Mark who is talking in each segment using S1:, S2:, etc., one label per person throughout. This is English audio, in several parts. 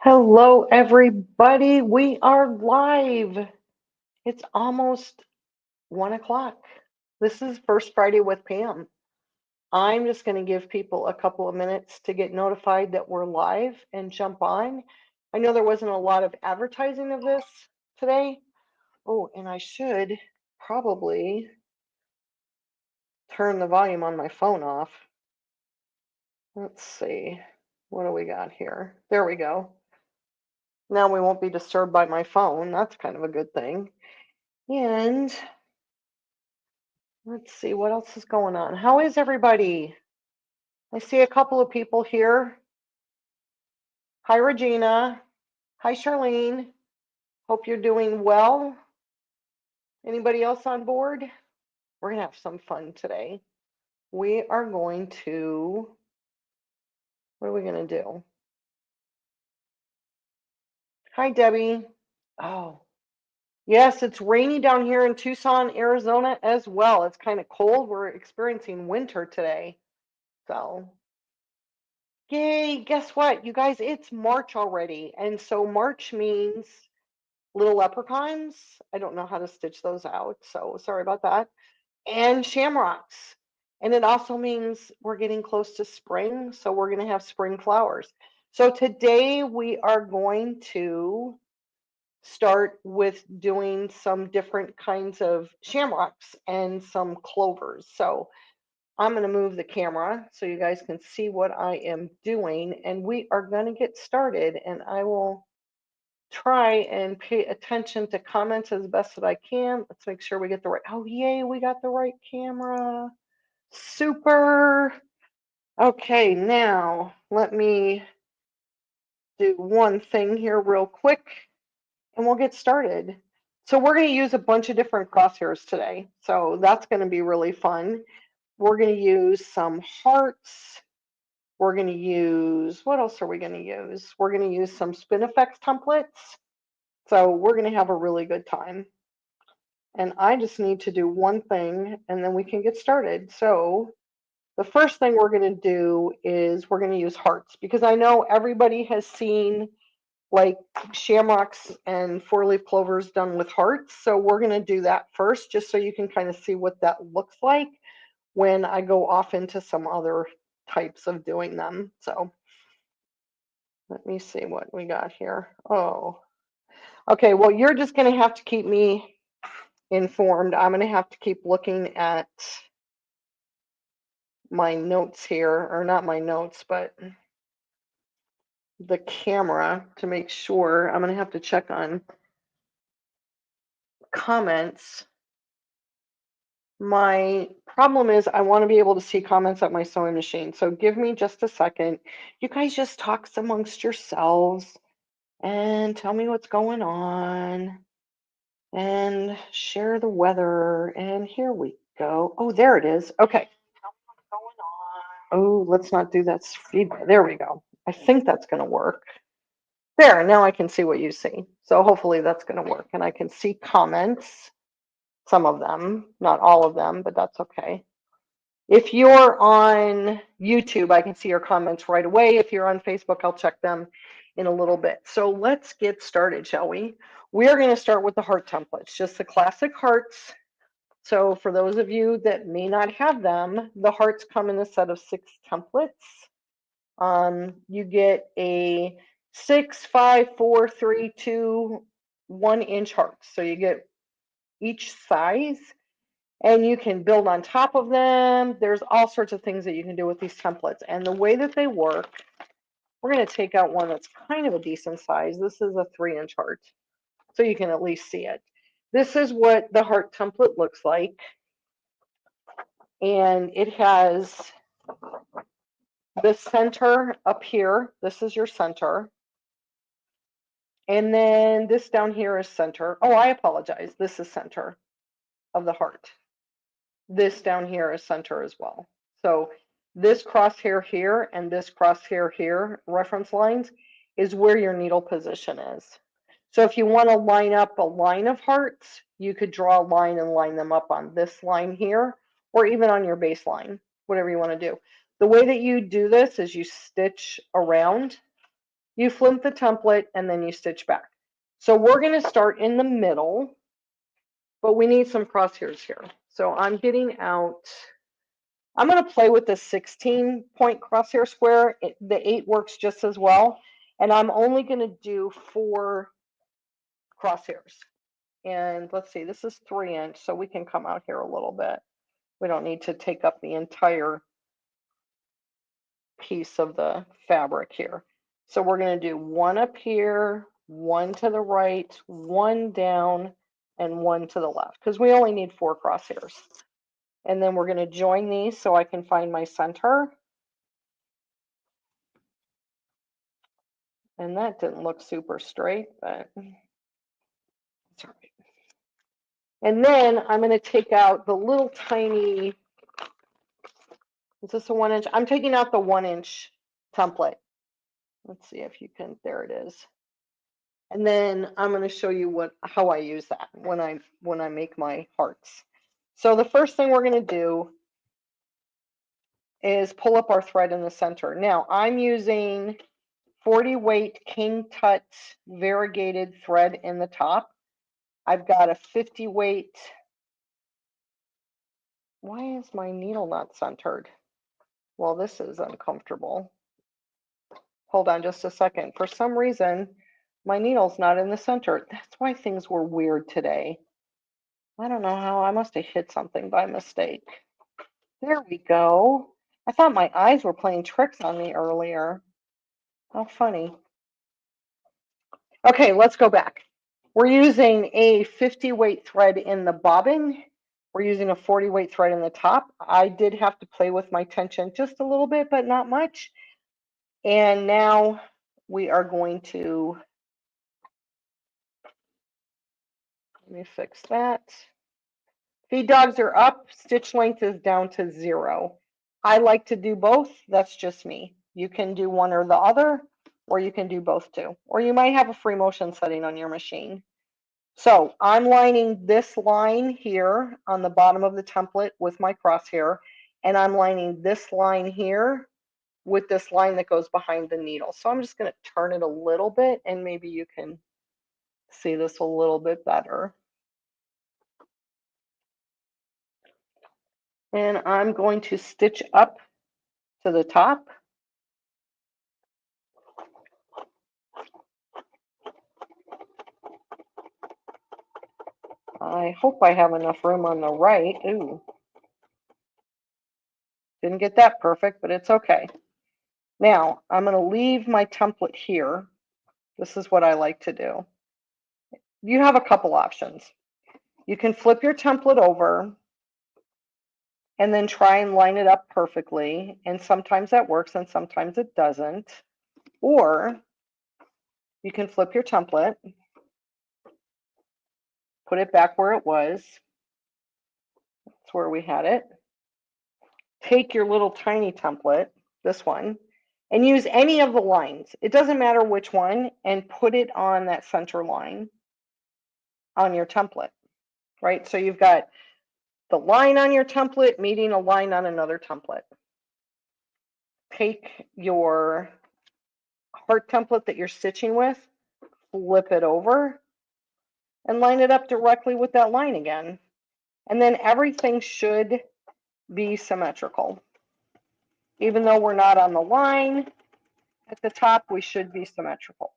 S1: Hello, everybody. We are live. It's almost 1 o'clock. This is First Friday with Pam. I'm just going to give people a couple of minutes to get notified that we're live and jump on. I know there wasn't a lot of advertising of this today. Oh, and I should probably turn the volume on my phone off. Let's see. What do we got here? There we go. Now we won't be disturbed by my phone. That's kind of a good thing. And let's see what else is going on. How is everybody? I see a couple of people here. Hi, Regina. Hi, Charlene. Hope you're doing well. Anybody else on board? We're going to have some fun today. We are going to, what are we going to do? Hi, Debbie. Oh, yes, it's rainy down here in Tucson, Arizona as well. It's kind of cold. We're experiencing winter today. So yay, guess what, you guys, it's March already. And so March means little leprechauns. I don't know how to stitch those out, so sorry about that. And shamrocks. And it also means we're getting close to spring, so we're going to have spring flowers. So today we are going to start with doing some different kinds of shamrocks and some clovers. So I'm going to move the camera so you guys can see what I am doing, and we are going to get started, and I will try and pay attention to comments as best that I can. Let's make sure we get the right, oh yay, we got the right camera. Super. Okay, now let me do one thing here real quick and we'll get started. So we're going to use a bunch of different crosshairs today. So that's going to be really fun. We're going to use some hearts. We're going to use, what else are we going to use? We're going to use some spin effects templates. So we're going to have a really good time. And I just need to do one thing and then we can get started. So the first thing we're going to do is we're going to use hearts, because I know everybody has seen like shamrocks and four-leaf clovers done with hearts. So we're going to do that first, just so you can kind of see what that looks like when I go off into some other types of doing them. So let me see what we got here. Oh, okay. Well, you're just going to have to keep me informed. I'm going to have to keep looking at my notes here, or not my notes, but the camera to make sure. I'm going to have to check on comments. My problem is I want to be able to see comments at my sewing machine. So give me just a second. You guys just talk amongst yourselves and tell me what's going on and share the weather. And here we go. Oh, there it is. Okay. Oh, let's not do that feedback. There we go. I think that's going to work. There, now I can see what you see. So hopefully that's going to work. And I can see comments, some of them, not all of them, but that's okay. If you're on YouTube, I can see your comments right away. If you're on Facebook, I'll check them in a little bit. So let's get started, shall we? We're going to start with the heart templates, just the classic hearts. So for those of you that may not have them, the hearts come in a set of 6 templates. You get a 6, 5, 4, 3, 2, 1 inch hearts. So you get each size and you can build on top of them. There's all sorts of things that you can do with these templates. And the way that they work, we're going to take out one that's kind of a decent size. This is a 3-inch heart, so you can at least see it. This is what the heart template looks like. And it has the center up here. This is your center. And then this down here is center. Oh, I apologize. This is center of the heart. This down here is center as well. So this crosshair here and this crosshair here, reference lines, is where your needle position is. So if you want to line up a line of hearts, you could draw a line and line them up on this line here, or even on your baseline, whatever you want to do. The way that you do this is you stitch around you flip the template, and then you stitch back. So we're going to start in the middle, but we need some crosshairs here. So I'm getting out, I'm going to play with the 16-point crosshair square. The 8 works just as well. And I'm only going to do 4 crosshairs. And let's see, this is 3-inch, so we can come out here a little bit. We don't need to take up the entire piece of the fabric here. So we're going to do 1 up here, 1 to the right, 1 down, and 1 to the left, because we only need 4 crosshairs. And then we're going to join these so I can find my center. And that didn't look super straight, but it's all right. And then I'm going to take out the little tiny, is this a 1-inch? I'm taking out the 1-inch template. Let's see if you can, there it is. And then I'm going to show you how I use that when I make my hearts. So the first thing we're going to do is pull up our thread in the center. Now I'm using 40 weight King Tut variegated thread in the top. I've got a 50 weight. Why is my needle not centered? Well, this is uncomfortable. Hold on just a second. For some reason, my needle's not in the center. That's why things were weird today. I don't know how. I must have hit something by mistake. There we go. I thought my eyes were playing tricks on me earlier. How funny. Okay, let's go back. We're using a 50 weight thread in the bobbin. We're using a 40 weight thread in the top. I did have to play with my tension just a little bit, but not much. And now we are going to, let me fix that. Feed dogs are up, stitch length is down to 0. I like to do both, that's just me. You can do one or the other, or you can do both too. Or you might have a free motion setting on your machine. So I'm lining this line here on the bottom of the template with my crosshair, and I'm lining this line here with this line that goes behind the needle. So I'm just going to turn it a little bit, and maybe you can see this a little bit better. And I'm going to stitch up to the top. I hope I have enough room on the right. Ooh, didn't get that perfect, but it's okay. Now I'm going to leave my template here. This is what I like to do. You have a couple options. You can flip your template over and then try and line it up perfectly. And sometimes that works and sometimes it doesn't. Or you can flip your template, put it back where it was. That's where we had it. Take your little tiny template, this one, and use any of the lines. It doesn't matter which one, and put it on that center line on your template, right? So you've got the line on your template meeting a line on another template. Take your heart template that you're stitching with, flip it over, and line it up directly with that line again. And then everything should be symmetrical. Even though we're not on the line at the top, we should be symmetrical.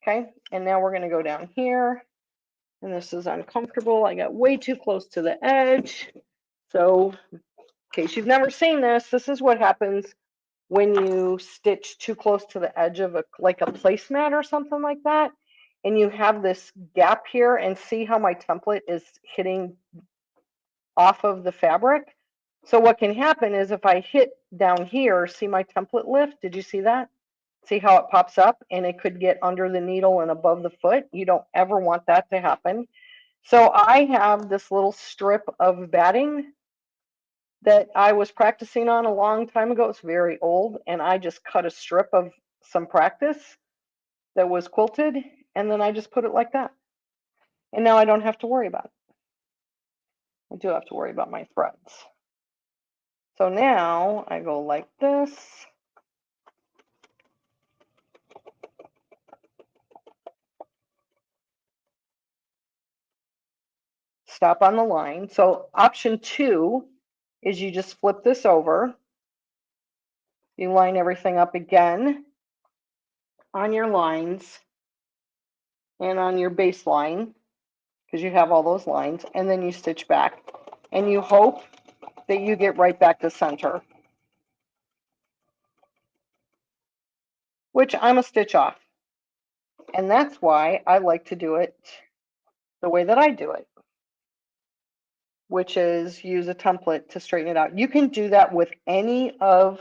S1: Okay, and now we're going to go down here, and this is uncomfortable. I got way too close to the edge. So in case you've never seen this, this is what happens when you stitch too close to the edge of like a placemat or something like that, and you have this gap here, and see how my template is hitting off of the fabric. So what can happen is if I hit down here, see my template lift? Did you see that? See how it pops up, and it could get under the needle and above the foot. You don't ever want that to happen. So I have this little strip of batting that I was practicing on a long time ago. It's very old, and I just cut a strip of some practice that was quilted, and then I just put it like that. And now I don't have to worry about it. I do have to worry about my threads. So now I go like this. stop on the line. So option 2 is you just flip this over. You line everything up again on your lines and on your baseline, because you have all those lines, and then you stitch back. And you hope that you get right back to center, which I'm a stitch off. And that's why I like to do it the way that I do it, which is use a template to straighten it out. You can do that with any of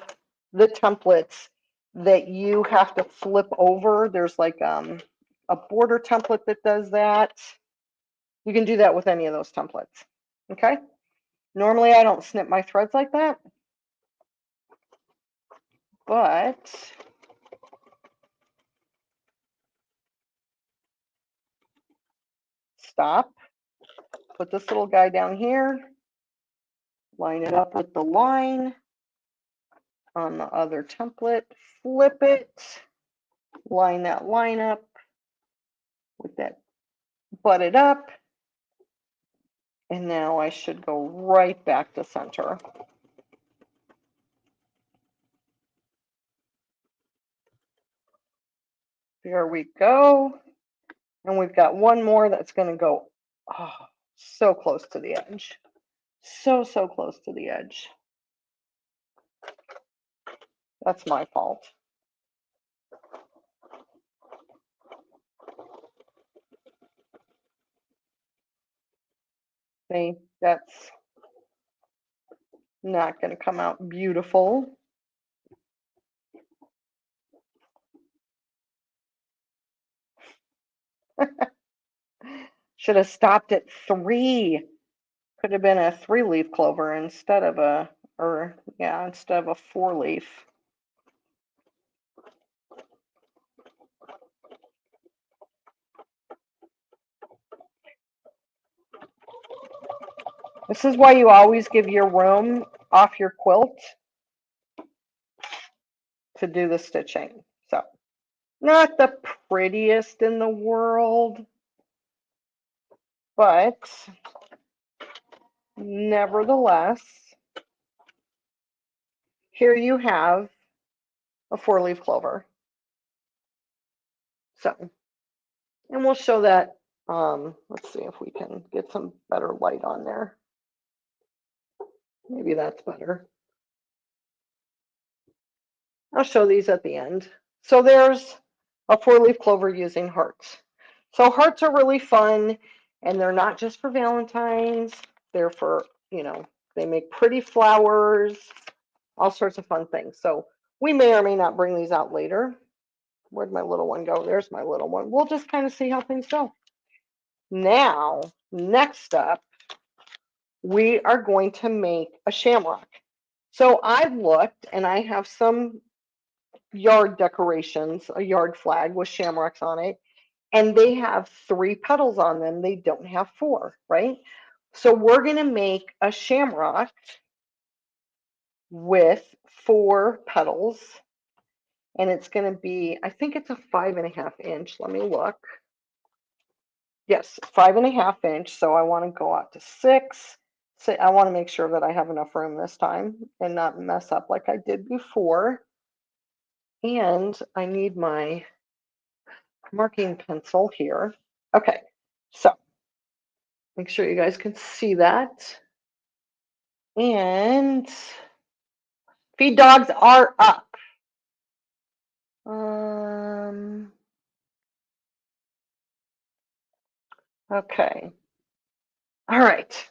S1: the templates that you have to flip over. There's like a border template that does that. You can do that with any of those templates. Okay. Normally I don't snip my threads like that, but stop, put this little guy down here, line it up with the line on the other template, flip it, line that line up with that, butt it up, and now I should go right back to center. There we go. And we've got one more that's going to go so close to the edge. So close to the edge. That's my fault. See, that's not going to come out beautiful. Should have stopped at 3. Could have been a 3-leaf clover instead of a, instead of a 4-leaf. This is why you always give your room off your quilt to do the stitching. So, not the prettiest in the world, but nevertheless, here you have a 4-leaf clover. So, and we'll show that. Let's see if we can get some better light on there. Maybe that's better. I'll show these at the end. So there's a 4-leaf clover using hearts. So hearts are really fun, and they're not just for Valentine's. They're for, they make pretty flowers, all sorts of fun things. So we may or may not bring these out later. Where'd my little one go? There's my little one. We'll just kind of see how things go. Now, next up, we are going to make a shamrock. So I've looked, and I have some yard decorations, a yard flag with shamrocks on it, and they have 3 petals on them. They don't have 4, right? So we're going to make a shamrock with 4 petals, and it's going to be, I think it's a 5.5 inch. Let me look. Yes, 5.5 inch. So I want to go out to 6. So I want to make sure that I have enough room this time and not mess up like I did before. And I need my marking pencil here. Okay, so make sure you guys can see that. And feed dogs are up. Okay. All right.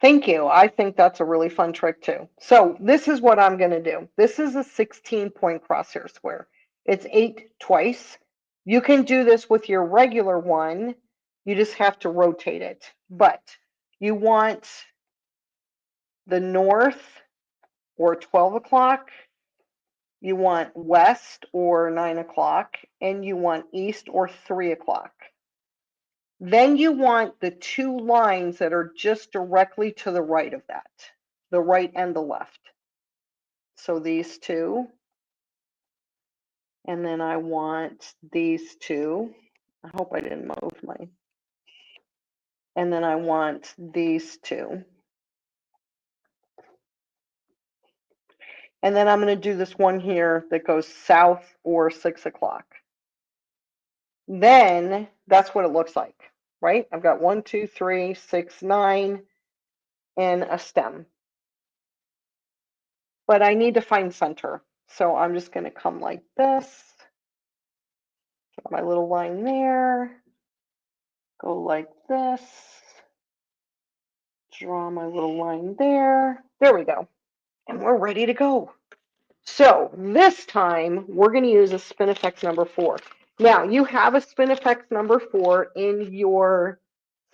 S1: Thank you. I think that's a really fun trick too. So this is what I'm going to do. This is a 16-point crosshair square. It's 8 twice. You can do this with your regular one. You just have to rotate it. But you want the north or 12 o'clock. You want west or 9 o'clock. And you want east or 3 o'clock. Then you want the 2 lines that are just directly to the right of that, the right and the left. So these 2. And then I want these 2. I hope I didn't move my. And then I want these two. And then I'm going to do this one here that goes south or 6 o'clock. Then that's what it looks like, right? I've got 1, 2, 3, 6, 9, and a stem. But I need to find center. So I'm just going to come like this. Get my little line there. Go like this. Draw my little line there. There we go. And we're ready to go. So this time we're going to use a Spinifex number 4. Now you have a Spinifex number 4 in your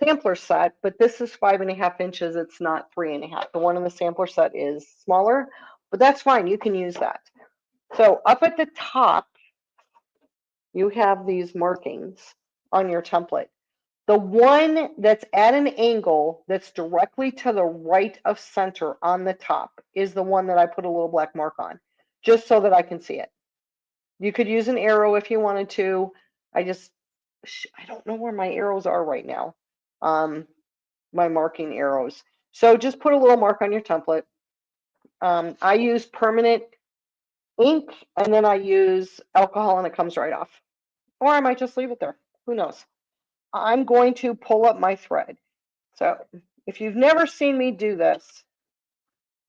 S1: sampler set, but this is 5.5 inches. It's not 3.5. The one in the sampler set is smaller, but that's fine. You can use that. So up at the top, you have these markings on your template. The one that's at an angle that's directly to the right of center on the top is the one that I put a little black mark on, just so that I can see it. You could use an arrow if you wanted to. I don't know where my arrows are right now, my marking arrows. So just put a little mark on your template. I use permanent ink, and then I use alcohol, and it comes right off. Or I might just leave it there. Who knows? I'm going to pull up my thread. So if you've never seen me do this,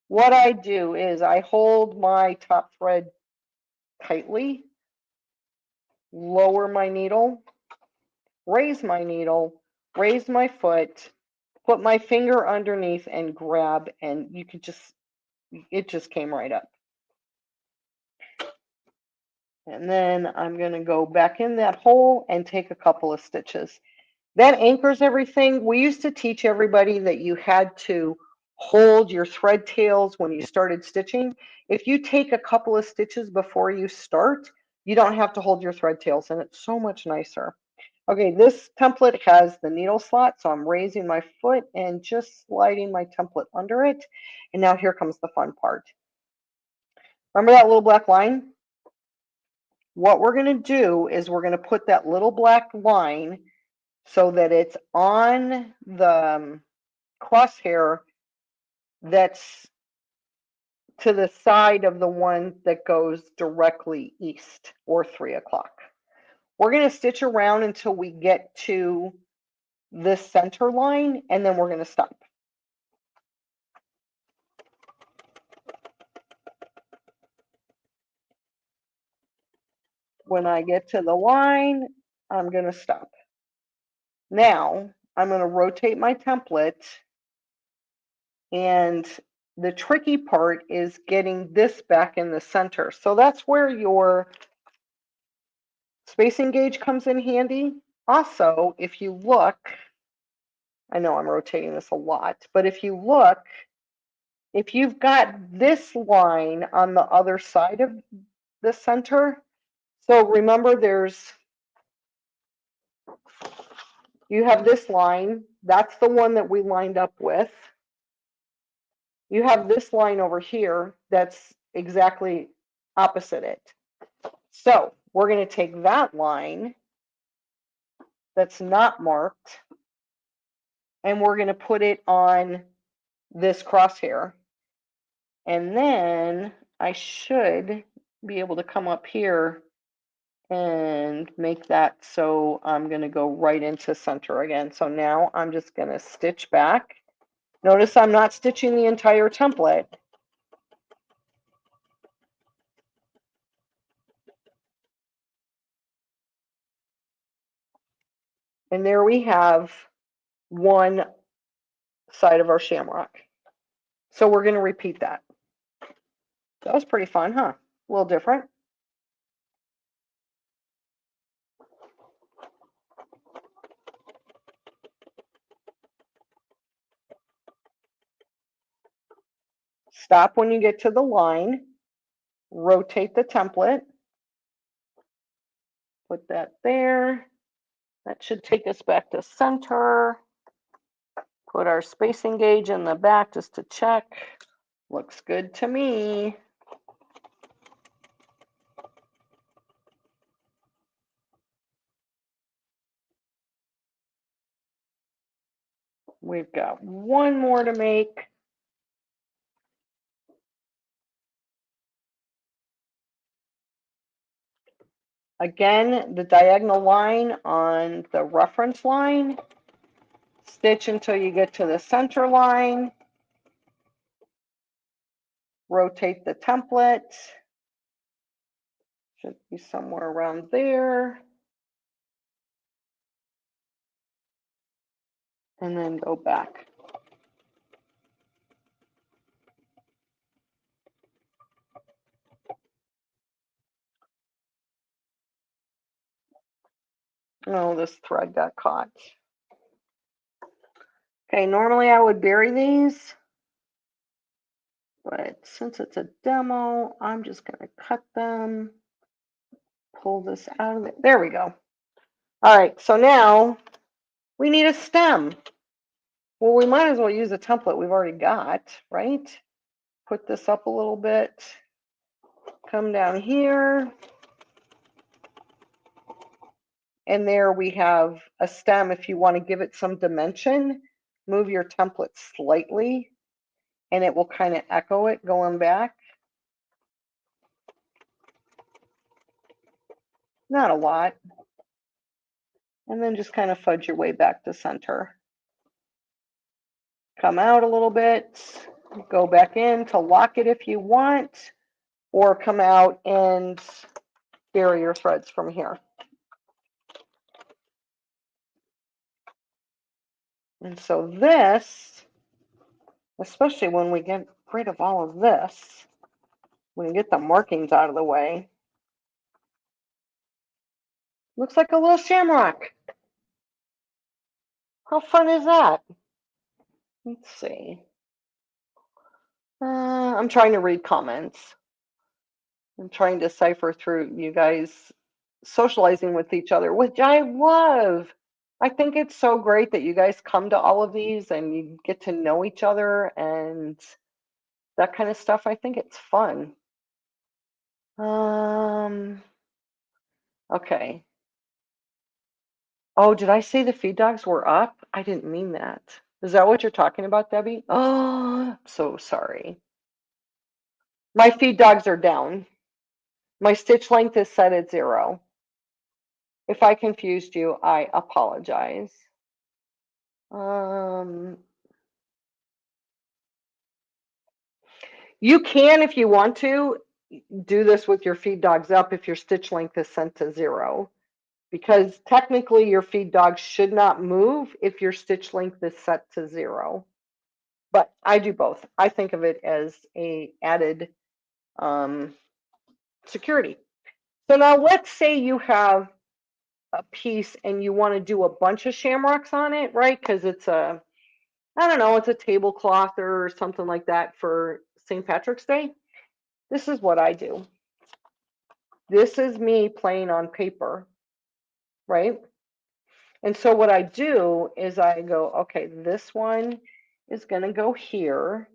S1: what I do is I hold my top thread tightly, lower my needle, raise my needle, raise my foot, put my finger underneath and grab, and you could just, it just came right up. And then I'm going to go back in that hole and take a couple of stitches. That anchors everything. We used to teach everybody that you had to hold your thread tails when you started stitching. If you take a couple of stitches before you start, you don't have to hold your thread tails, and it's so much nicer. Okay, this template has the needle slot, so I'm raising my foot and just sliding my template under it. And now here comes the fun part. Remember that little black line? What we're going to do is we're going to put that little black line so that it's on the crosshair that's to the side of the one that goes directly east or 3 o'clock. We're going to stitch around until we get to this center line, and then we're going to stop. When I get to the line, I'm going to stop. Now I'm going to rotate my template, and the tricky part is getting this back in the center. So that's where your spacing gauge comes in handy. Also, if you look, I know I'm rotating this a lot, but if you look, if you've got this line on the other side of the center, so remember you have this line, that's the one that we lined up with. You have this line over here that's exactly opposite it. So we're going to take that line that's not marked, and we're going to put it on this crosshair. And then I should be able to come up here and make that so I'm going to go right into center again. So now I'm just going to stitch back. Notice I'm not stitching the entire template. And there we have one side of our shamrock. So we're going to repeat that. That was pretty fun, huh? A little different. Stop when you get to the line. Rotate the template. Put that there. That should take us back to center. Put our spacing gauge in the back just to check. Looks good to me. We've got one more to make. Again, the diagonal line on the reference line, stitch until you get to the center line, rotate the template, should be somewhere around there, and then go back. Oh, this thread got caught. Okay, normally I would bury these, but since it's a demo, I'm just going to cut them, pull this out of it. There we go. All right, so now we need a stem. Well, we might as well use a template we've already got, right? Put this up a little bit, come down here, and there we have a stem. If you want to give it some dimension, move your template slightly, and it will kind of echo it going back. Not a lot. And then just kind of fudge your way back to center. Come out a little bit, go back in to lock it if you want, or come out and bury your threads from here. And so this, especially when we get rid of all of this, when we get the markings out of the way, looks like a little shamrock. How fun is that? Let's see. I'm trying to read comments. I'm trying to cipher through you guys socializing with each other, which I love. I think it's so great that you guys come to all of these and you get to know each other and that kind of stuff. I think it's fun. Okay. Oh, did I say the feed dogs were up? I didn't mean that. Is that what you're talking about, Debbie? Oh, I'm so sorry. My feed dogs are down. My stitch length is set at 0. If I confused you, I apologize. You can, if you want to, do this with your feed dogs up if your stitch length is set to 0. Because technically your feed dogs should not move if your stitch length is set to 0. But I do both. I think of it as a added security. So now let's say you have a piece and you want to do a bunch of shamrocks on it, right? Because it's a, I don't know, it's a tablecloth or something like that for St. Patrick's Day. This is what I do. This is me playing on paper, right? And so what I do is I go, okay, this one is going to go here.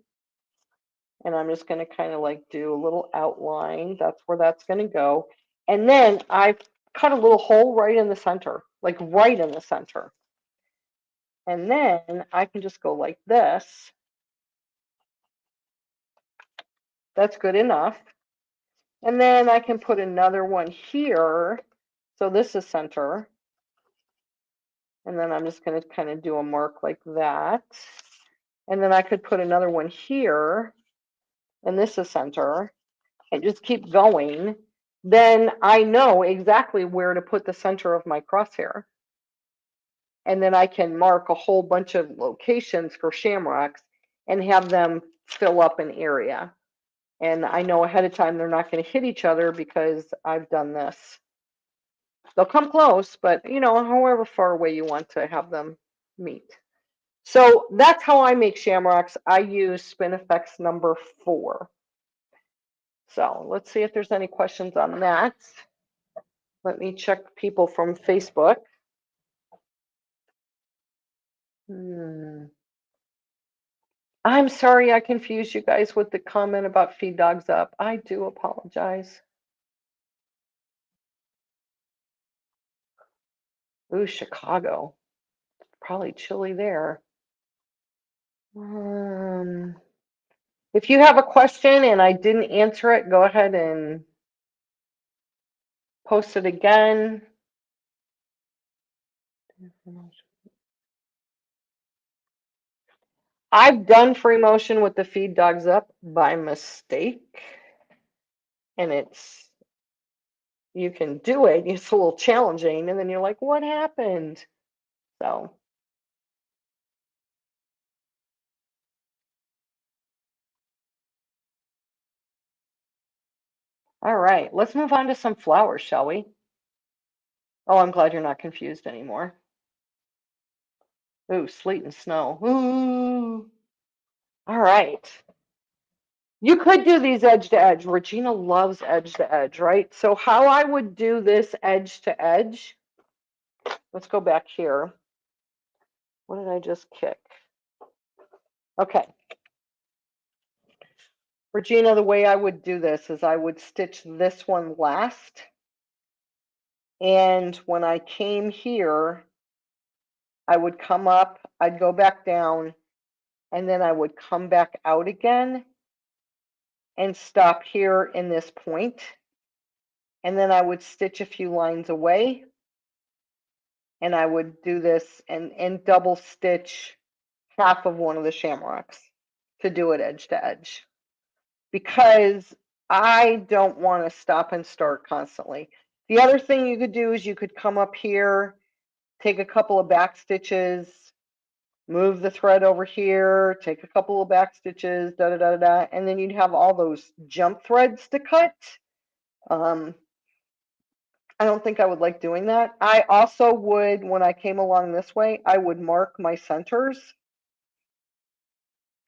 S1: And I'm just going to kind of like do a little outline. That's where that's going to go. And then I cut a little hole right in the center, like right in the center. And then I can just go like this. That's good enough. And then I can put another one here. So this is center. And then I'm just going to kind of do a mark like that. And then I could put another one here. And this is center. And just keep going. Then I know exactly where to put the center of my crosshair. And then I can mark a whole bunch of locations for shamrocks and have them fill up an area. And I know ahead of time they're not going to hit each other because I've done this. They'll come close, but you know, however far away you want to have them meet. So that's how I make shamrocks. I use Spin Effects number 4. So let's see if there's any questions on that. Let me check people from Facebook. I'm sorry I confused you guys with the comment about feed dogs up. I do apologize. Ooh, Chicago. Probably chilly there. If you have a question and I didn't answer it, go ahead and post it again. I've done free motion with the feed dogs up by mistake, and you can do it. It's a little challenging, and then you're like, what happened? So, all right, let's move on to some flowers, shall we? Oh, I'm glad you're not confused anymore. Ooh, sleet and snow. Ooh. All right. You could do these edge to edge. Regina loves edge to edge, right? So how I would do this edge to edge, let's go back here. What did I just kick? Okay. Regina, the way I would do this is I would stitch this one last. And when I came here, I would come up, I'd go back down, and then I would come back out again and stop here in this point. And then I would stitch a few lines away, and I would do this and double stitch half of one of the shamrocks to do it edge to edge, because I don't want to stop and start constantly. The other thing you could do is you could come up here, take a couple of back stitches, move the thread over here, take a couple of back stitches, da da da da, and then you'd have all those jump threads to cut. I don't think I would like doing that. I also would, when I came along this way, I would mark my centers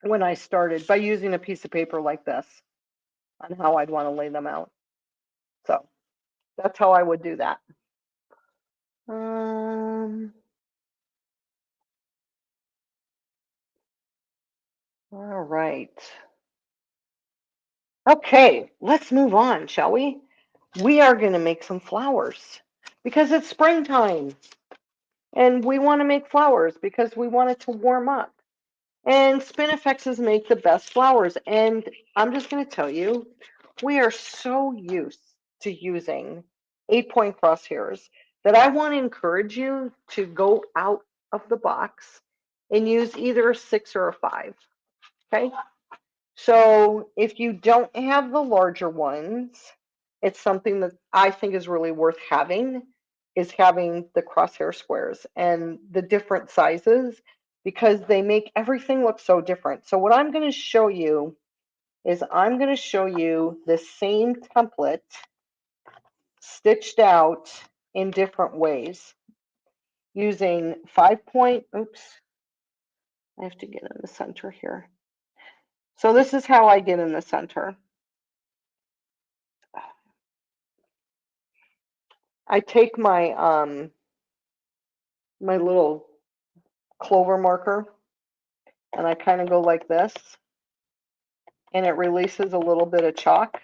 S1: when I started by using a piece of paper like this on how I'd want to lay them out. So that's how I would do that. All right. Okay, let's move on, shall we? We are going to make some flowers because it's springtime and we want to make flowers because we want it to warm up. And Spinifexes make the best flowers. And I'm just going to tell you, we are so used to using 8-point crosshairs that I want to encourage you to go out of the box and use either a 6 or a 5. Okay. So if you don't have the larger ones, it's something that I think is really worth having, is having the crosshair squares and the different sizes, because they make everything look so different. So what I'm going to show you is I'm going to show you the same template stitched out in different ways using 5-point, oops, I have to get in the center here. So this is how I get in the center. I take my my little clover marker and I kind of go like this, and it releases a little bit of chalk.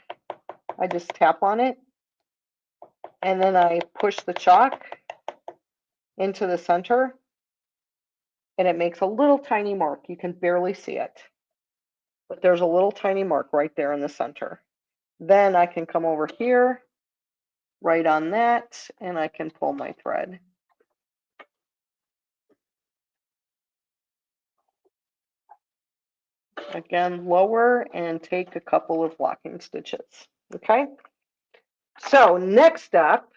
S1: I just tap on it and then I push the chalk into the center and it makes a little tiny mark. You can barely see it, but there's a little tiny mark right there in the center. Then I can come over here, right on that, and I can pull my thread. Again, lower and take a couple of locking stitches. Okay. So next up,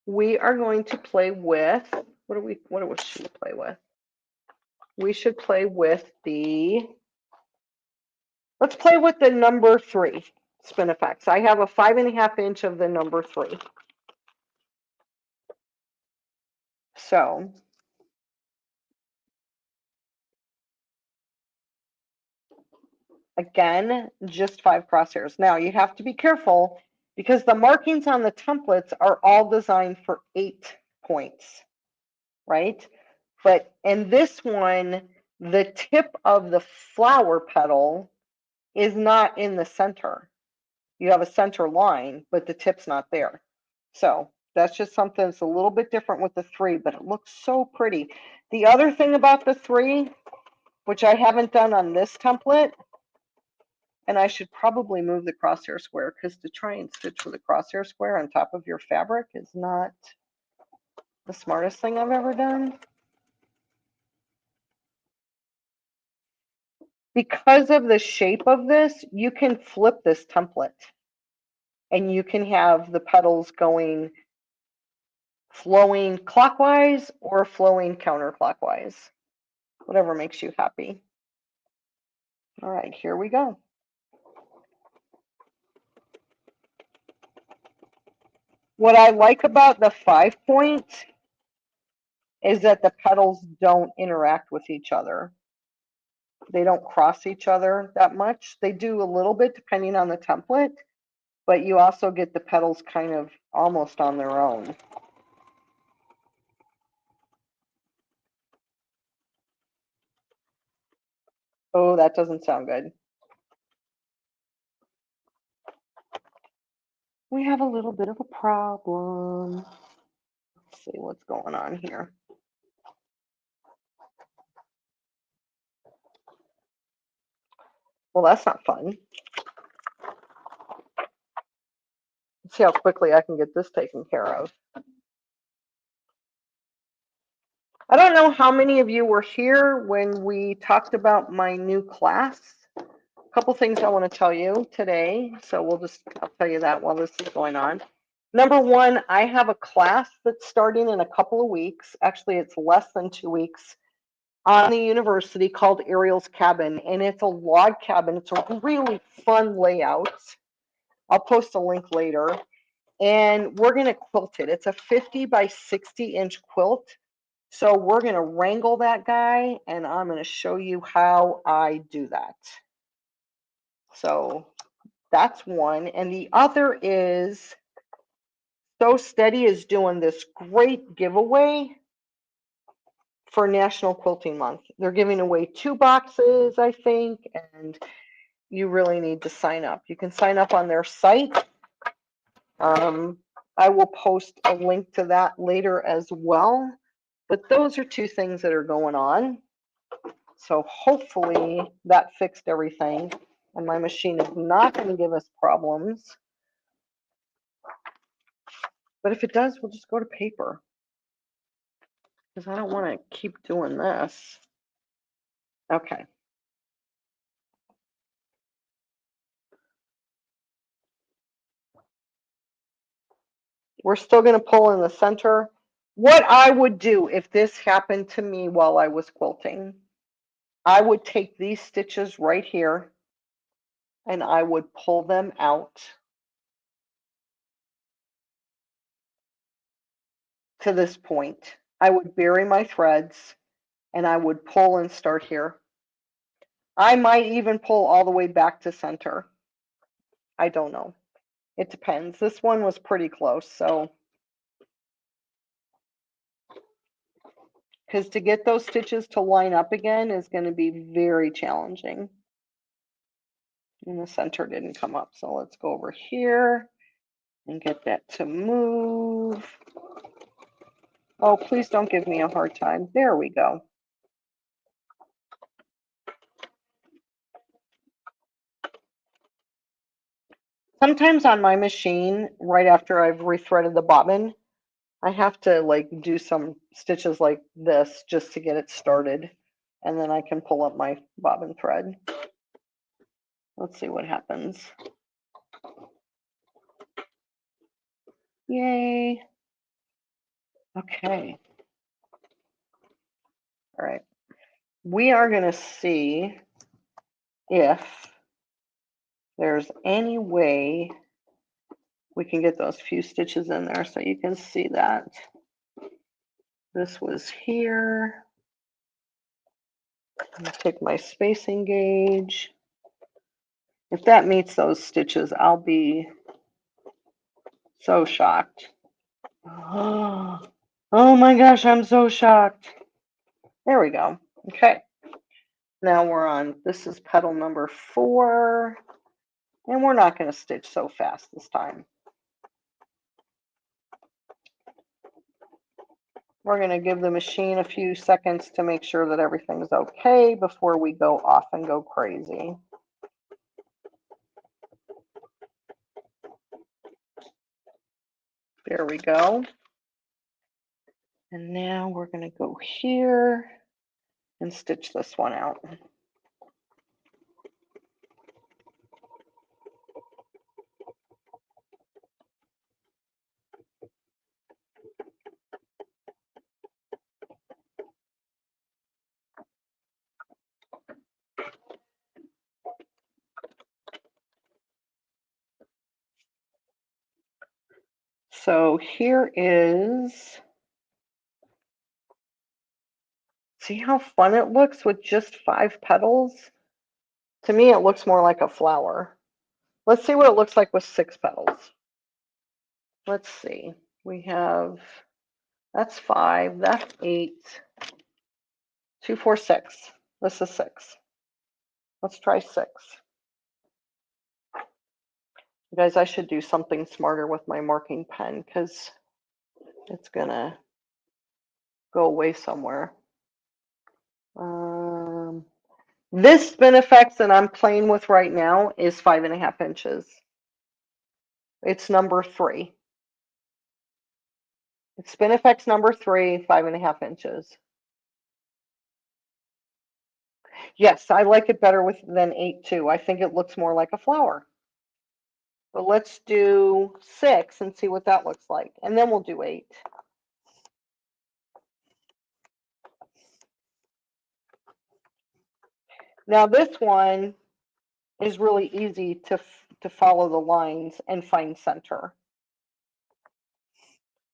S1: we are going to play with, what should we play with? We should play with let's play with the number 3 Spinifex. I have a 5.5 inch of the number 3. So again, just 5 crosshairs. Now you have to be careful because the markings on the templates are all designed for 8 points, right? But in this one, the tip of the flower petal is not in the center. You have a center line, but the tip's not there. So that's just something that's a little bit different with the 3, but it looks so pretty. The other thing about the 3 which I haven't done on this template. And I should probably move the crosshair square, because to try and stitch with a crosshair square on top of your fabric is not the smartest thing I've ever done. Because of the shape of this, you can flip this template and you can have the petals going flowing clockwise or flowing counterclockwise, whatever makes you happy. All right, here we go. What I like about the 5-point is that the petals don't interact with each other. They don't cross each other that much. They do a little bit depending on the template, but you also get the petals kind of almost on their own. Oh, that doesn't sound good. We have a little bit of a problem. Let's see what's going on here. Well, that's not fun. Let's see how quickly I can get this taken care of. I don't know how many of you were here when we talked about my new class. A couple things I want to tell you today, so I'll tell you that while this is going on. Number one, I have a class that's starting in a couple of weeks. Actually, it's less than 2 weeks on the university called Ariel's Cabin, and it's a log cabin. It's a really fun layout. I'll post a link later, and we're going to quilt it. It's a 50 by 60 inch quilt. So we're going to wrangle that guy, and I'm going to show you how I do that. So that's one. And the other is So Steady is doing this great giveaway for National Quilting Month. They're giving away 2 boxes, I think, and you really need to sign up. You can sign up on their site. I will post a link to that later as well. But those are 2 things that are going on. So hopefully that fixed everything, and my machine is not going to give us problems. But if it does, we'll just go to paper, because I don't want to keep doing this. Okay. We're still going to pull in the center. What I would do if this happened to me while I was quilting, I would take these stitches right here and I would pull them out to this point. I would bury my threads and I would pull and start here. I might even pull all the way back to center. I don't know. It depends. This one was pretty close, so. Because to get those stitches to line up again is going to be very challenging. And the center didn't come up, so let's go over here and get that to move. Oh, please don't give me a hard time. There we go. Sometimes on my machine, right after I've rethreaded the bobbin, I have to like do some stitches like this just to get it started, and then I can pull up my bobbin thread. Let's see what happens. Yay. Okay. All right. We are going to see if there's any way we can get those few stitches in there so you can see that. This was here. I'm going to take my spacing gauge. If that meets those stitches, I'll be so shocked. Oh my gosh, I'm so shocked. There we go. Okay. Now we're on, this is petal number 4, and we're not going to stitch so fast this time. We're going to give the machine a few seconds to make sure that everything's okay before we go off and go crazy. There we go. And now we're going to go here and stitch this one out. So here is, see how fun it looks with just 5 petals? To me, it looks more like a flower. Let's see what it looks like with 6 petals. Let's see. We have, that's 5, that's 8, 2, 4, 6. This is 6. Let's try 6. You guys, I should do something smarter with my marking pen because it's gonna go away somewhere. This Spinifex that I'm playing with right now is 5.5 inches. It's number 3. It's Spinifex number 3, 5.5 inches. Yes, I like it better than 8 too. I think it looks more like a flower. But let's do 6 and see what that looks like. And then we'll do 8. Now this one is really easy to follow the lines and find center.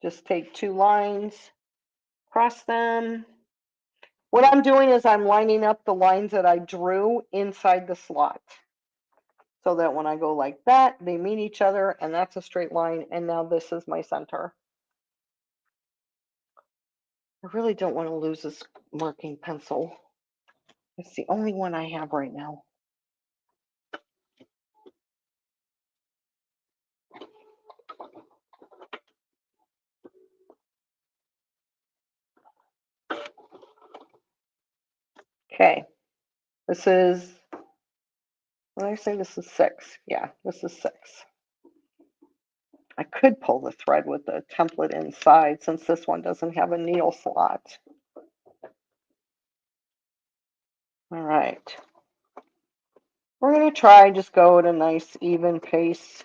S1: Just take 2 lines, cross them. What I'm doing is I'm lining up the lines that I drew inside the slot. So that when I go like that, they meet each other, and that's a straight line, and now this is my center. I really don't want to lose this marking pencil. It's the only one I have right now. Okay, this is, what did I say? This is 6. Yeah, this is 6. I could pull the thread with the template inside since this one doesn't have a needle slot. All right. We're going to try just go at a nice even pace.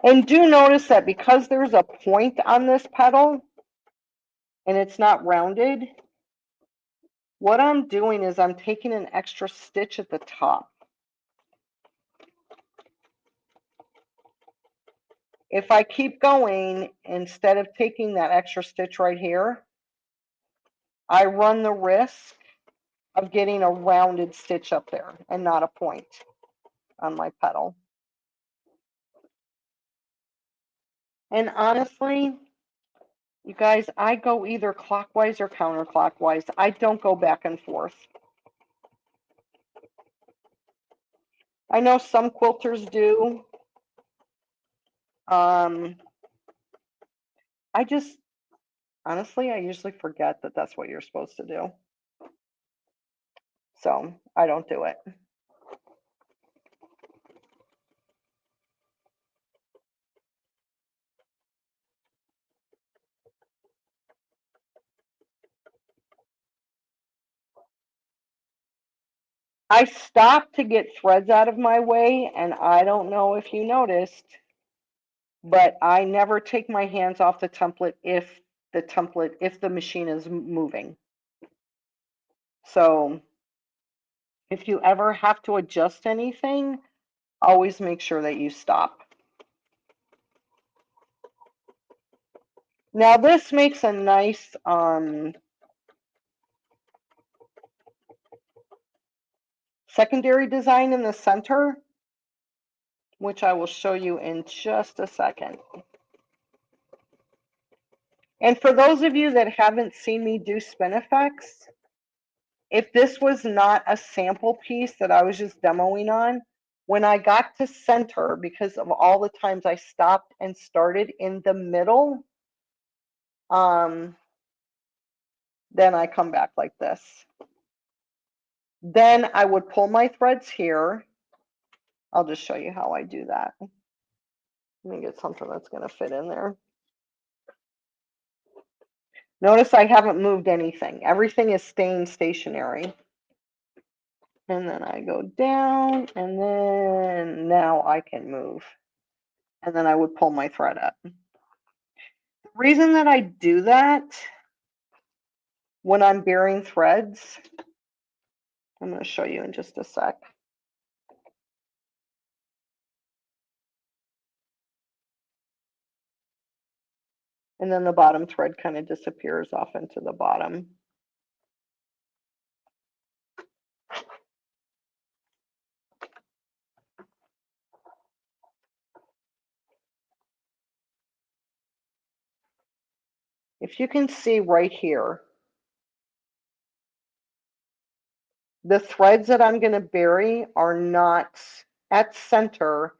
S1: And do notice that because there's a point on this petal and it's not rounded, what I'm doing is I'm taking an extra stitch at the top. If I keep going, instead of taking that extra stitch right here, I run the risk of getting a rounded stitch up there and not a point on my petal. And honestly, you guys, I go either clockwise or counterclockwise. I don't go back and forth. I know some quilters do. I just, honestly, I usually forget that that's what you're supposed to do. So I don't do it. I stopped to get threads out of my way, and I don't know if you noticed, but I never take my hands off the template if the machine is moving. So if you ever have to adjust anything, always make sure that you stop. Now this makes a nice secondary design in the center, which I will show you in just a second. And for those of you that haven't seen me do Spinifex, if this was not a sample piece that I was just demoing on, When I got to center, because of all the times I stopped and started in the middle, then I come back like this. Then I would pull my threads here. I'll just show you how I do that. Let me get something that's going to fit in there. Notice I haven't moved anything. Everything is staying stationary. And then I go down, and then now I can move. And then I would pull my thread up. The reason that I do that when I'm burying threads, I'm going to show you in just a sec. And then the bottom thread kind of disappears off into the bottom. If you can see right here, the threads that I'm going to bury are not at center,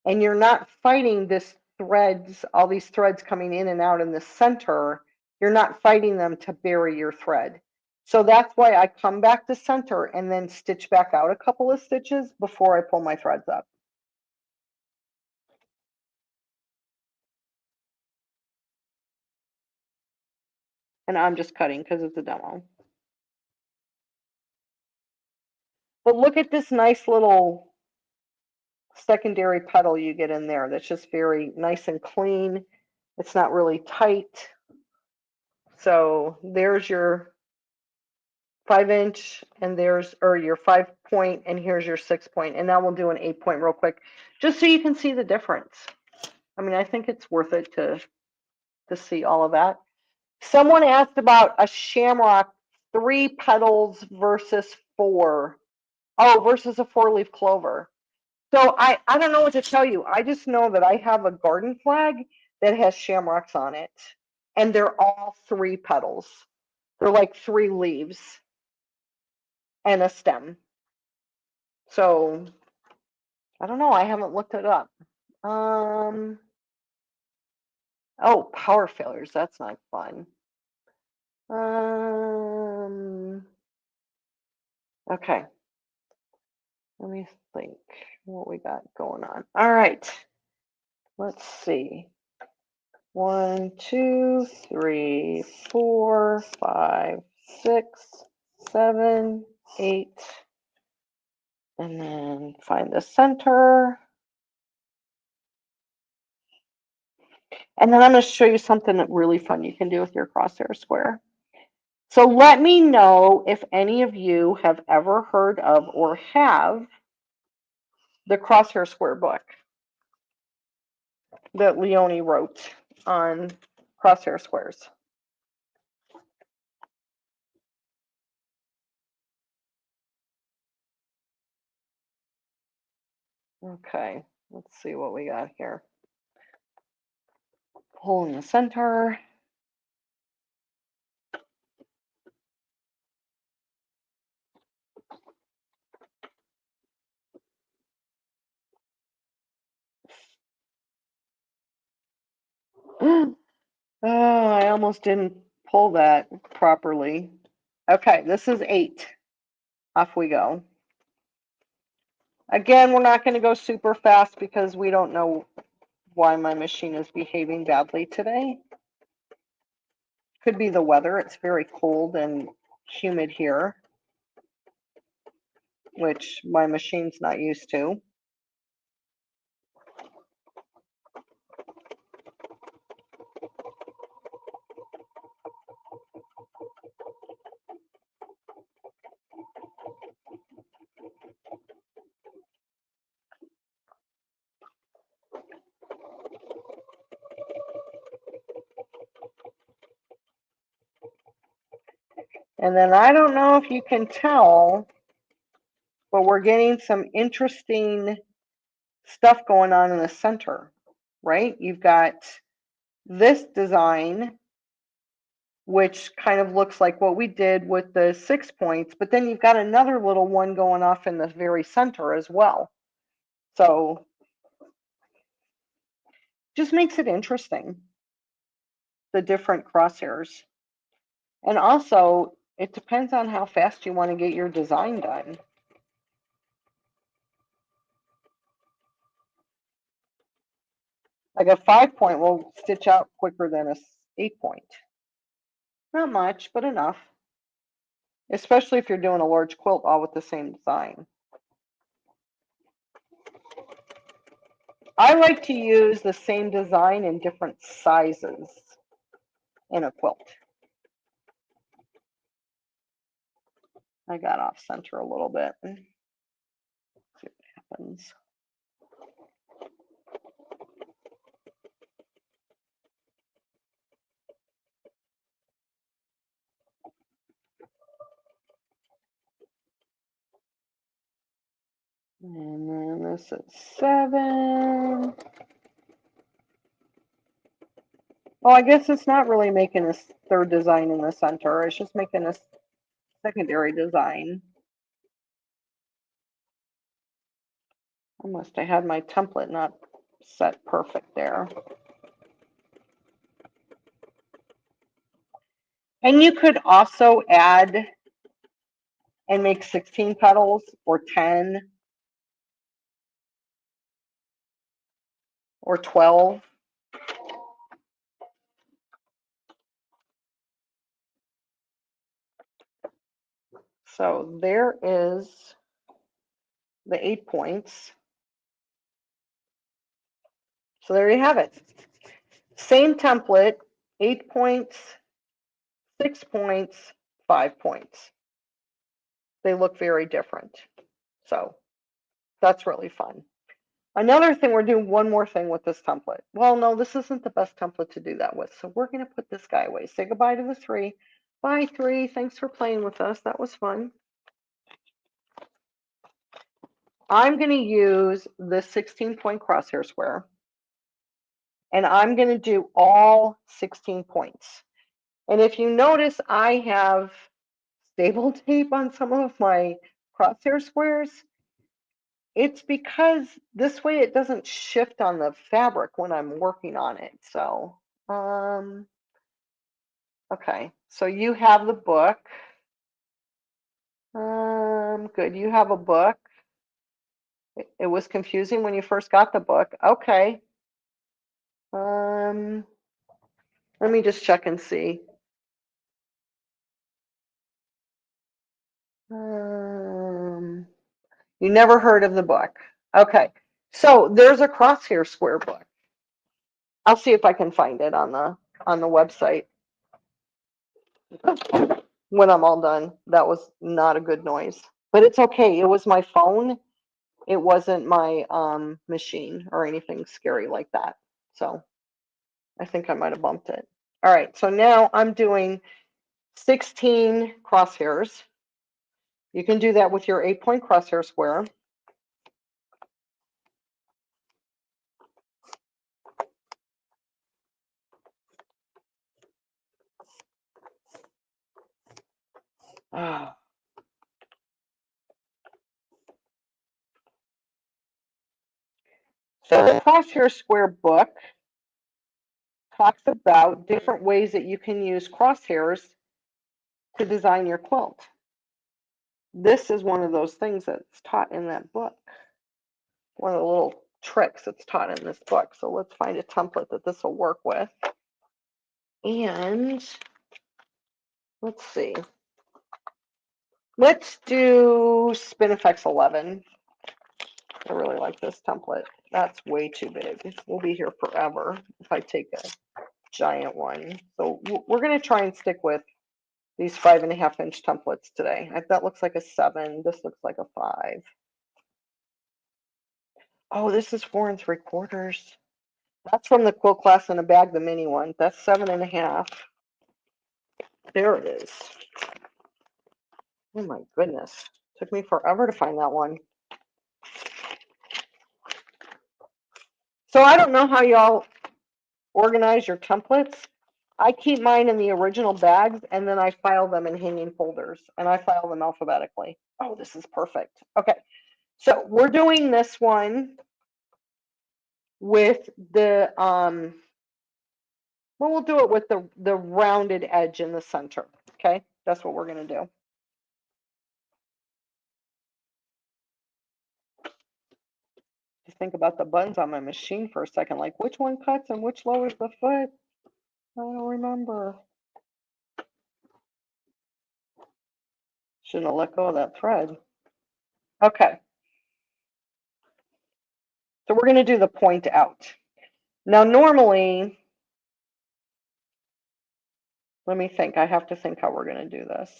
S1: and you're not fighting this threads, all these threads coming in and out in the center. You're not fighting them to bury your thread. So that's why I come back to center and then stitch back out a couple of stitches before I pull my threads up. And I'm just cutting because it's a demo. But look at this nice little secondary petal you get in there. That's just very nice and clean. It's not really tight. So there's your 5-inch, and there's, or your 5-point, and here's your 6-point. And now we'll do an 8-point real quick, just so you can see the difference. I mean, I think it's worth it to see all of that. Someone asked about a shamrock, 3 petals versus 4. Oh, versus a 4-leaf clover. So I don't know what to tell you. I just know that I have a garden flag that has shamrocks on it, and they're all 3 petals. They're like 3 leaves and a stem. So I don't know. I haven't looked it up. Oh, power failures. That's not fun. Okay. Let me think what we got going on. All right. Let's see. 1, 2, 3, 4, 5, 6, 7, 8. And then find the center. And then I'm going to show you something that really fun you can do with your crosshair square. So let me know if any of you have ever heard of or have the crosshair square book that Leonie wrote on crosshair squares. Okay, let's see what we got here. Hole in the center. Oh, I almost didn't pull that properly. Okay, this is 8. Off we go. Again, we're not going to go super fast because we don't know why my machine is behaving badly today. Could be the weather. It's very cold and humid here, which my machine's not used to. And then I don't know if you can tell, but we're getting some interesting stuff going on in the center, right? You've got this design, which kind of looks like what we did with the 6 points, but then you've got another little one going off in the very center as well. So just makes it interesting, the different crosshairs. And also, it depends on how fast you want to get your design done. Like a 5-point will stitch out quicker than a 8-point. Not much, but enough. Especially if you're doing a large quilt all with the same design. I like to use the same design in different sizes in a quilt. I got off center a little bit. See what happens. And then this is 7. Well, I guess it's not really making a third design in the center. It's just making a secondary design. I must have had my template not set perfect there. And you could also add and make 16 petals or 10 or 12. So there is the 8 points. So there you have it. Same template, 8 points, 6 points, 5 points. They look very different. So that's really fun. Another thing, we're doing one more thing with this template. Well, no, this isn't the best template to do that with. So we're going to put this guy away. Say goodbye to the 3. Bye, 3. Thanks for playing with us. That was fun. I'm going to use the 16-point crosshair square. And I'm going to do all 16 points. And if you notice, I have staple tape on some of my crosshair squares. It's because this way it doesn't shift on the fabric when I'm working on it. So, okay, so you have the book. Good, you have a book. It was confusing when you first got the book. Okay. Let me just check and see. You never heard of the book. Okay, so there's a crosshair square book. I'll see if I can find it on the website when I'm all done. That was not a good noise, but it's okay. It was my phone. It wasn't my machine or anything scary like that. So I think I might have bumped it. All right, so now I'm doing 16 crosshairs. You can do that with your 8-point crosshair square. So the crosshair square book talks about different ways that you can use crosshairs to design your quilt. This is one of those things that's taught in that book. One of the little tricks that's taught in this book. So let's find a template that this will work with. And let's see. Let's do Spinifex 11. I really like this template. That's way too big. We'll be here forever if I take a giant one. So we're going to try and stick with these 5.5-inch templates today. That looks like a 7. This looks like a 5. Oh, this is 4 3/4. That's from the quilt class in a bag, the mini one. That's 7.5. There it is. Oh my goodness. Took me forever to find that one. So I don't know how y'all organize your templates. I keep mine in the original bags and then I file them in hanging folders and I file them alphabetically. Oh, this is perfect. Okay. So we're doing this one with the well, we'll do it with the rounded edge in the center. Okay, that's what we're going to do. Just think about the buttons on my machine for a second, like which one cuts and which lowers the foot. I don't remember. Shouldn't have let go of that thread. Okay, so we're going to do the point out. Now, normally, let me think. I have to think how we're going to do this.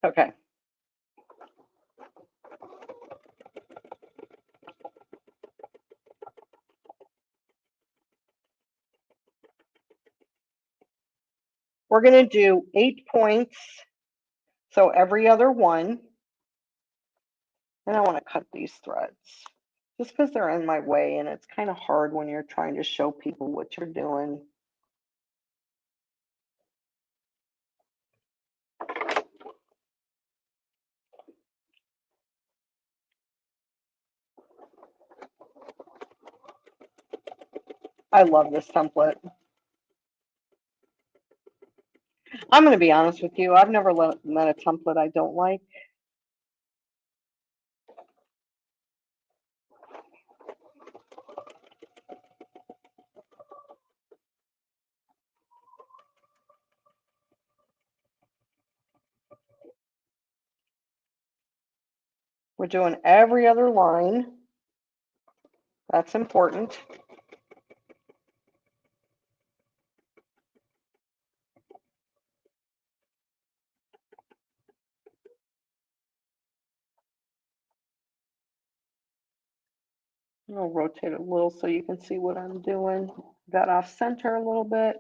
S1: Okay. We're going to do 8 points, so every other one. And I want to cut these threads just because they're in my way, and it's kind of hard when you're trying to show people what you're doing. I love this template. I'm going to be honest with you. I've never met a template I don't like. We're doing every other line. That's important. I'll rotate it a little so you can see what I'm doing. Got off center a little bit.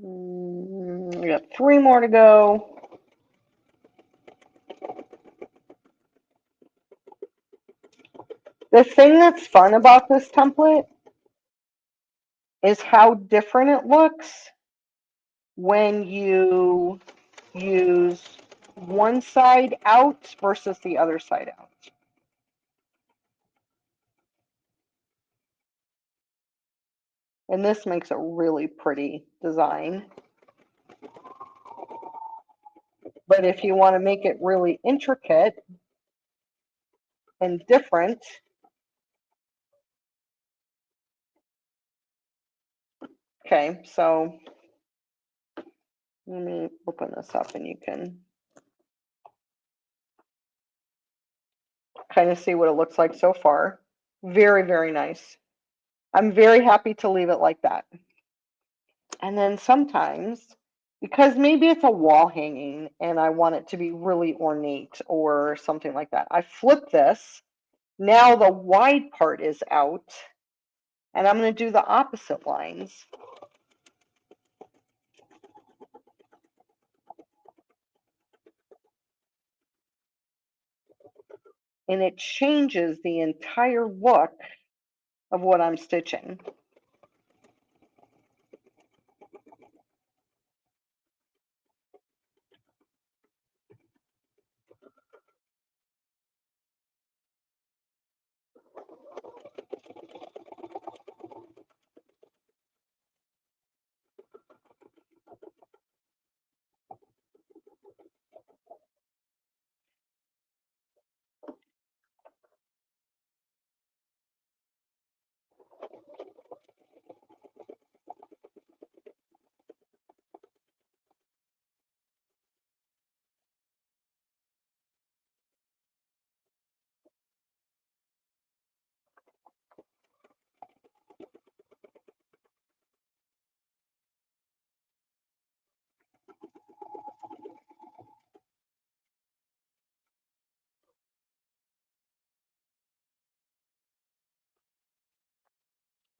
S1: We got 3 more to go. The thing that's fun about this template is how different it looks when you use one side out versus the other side out. And this makes a really pretty design. But if you want to make it really intricate and different, okay, so let me open this up and you can kind of see what it looks like so far. Very, very nice. I'm very happy to leave it like that. And then sometimes, because maybe it's a wall hanging and I want it to be really ornate or something like that, I flip this. Now the wide part is out, and I'm going to do the opposite lines. And it changes the entire look of what I'm stitching.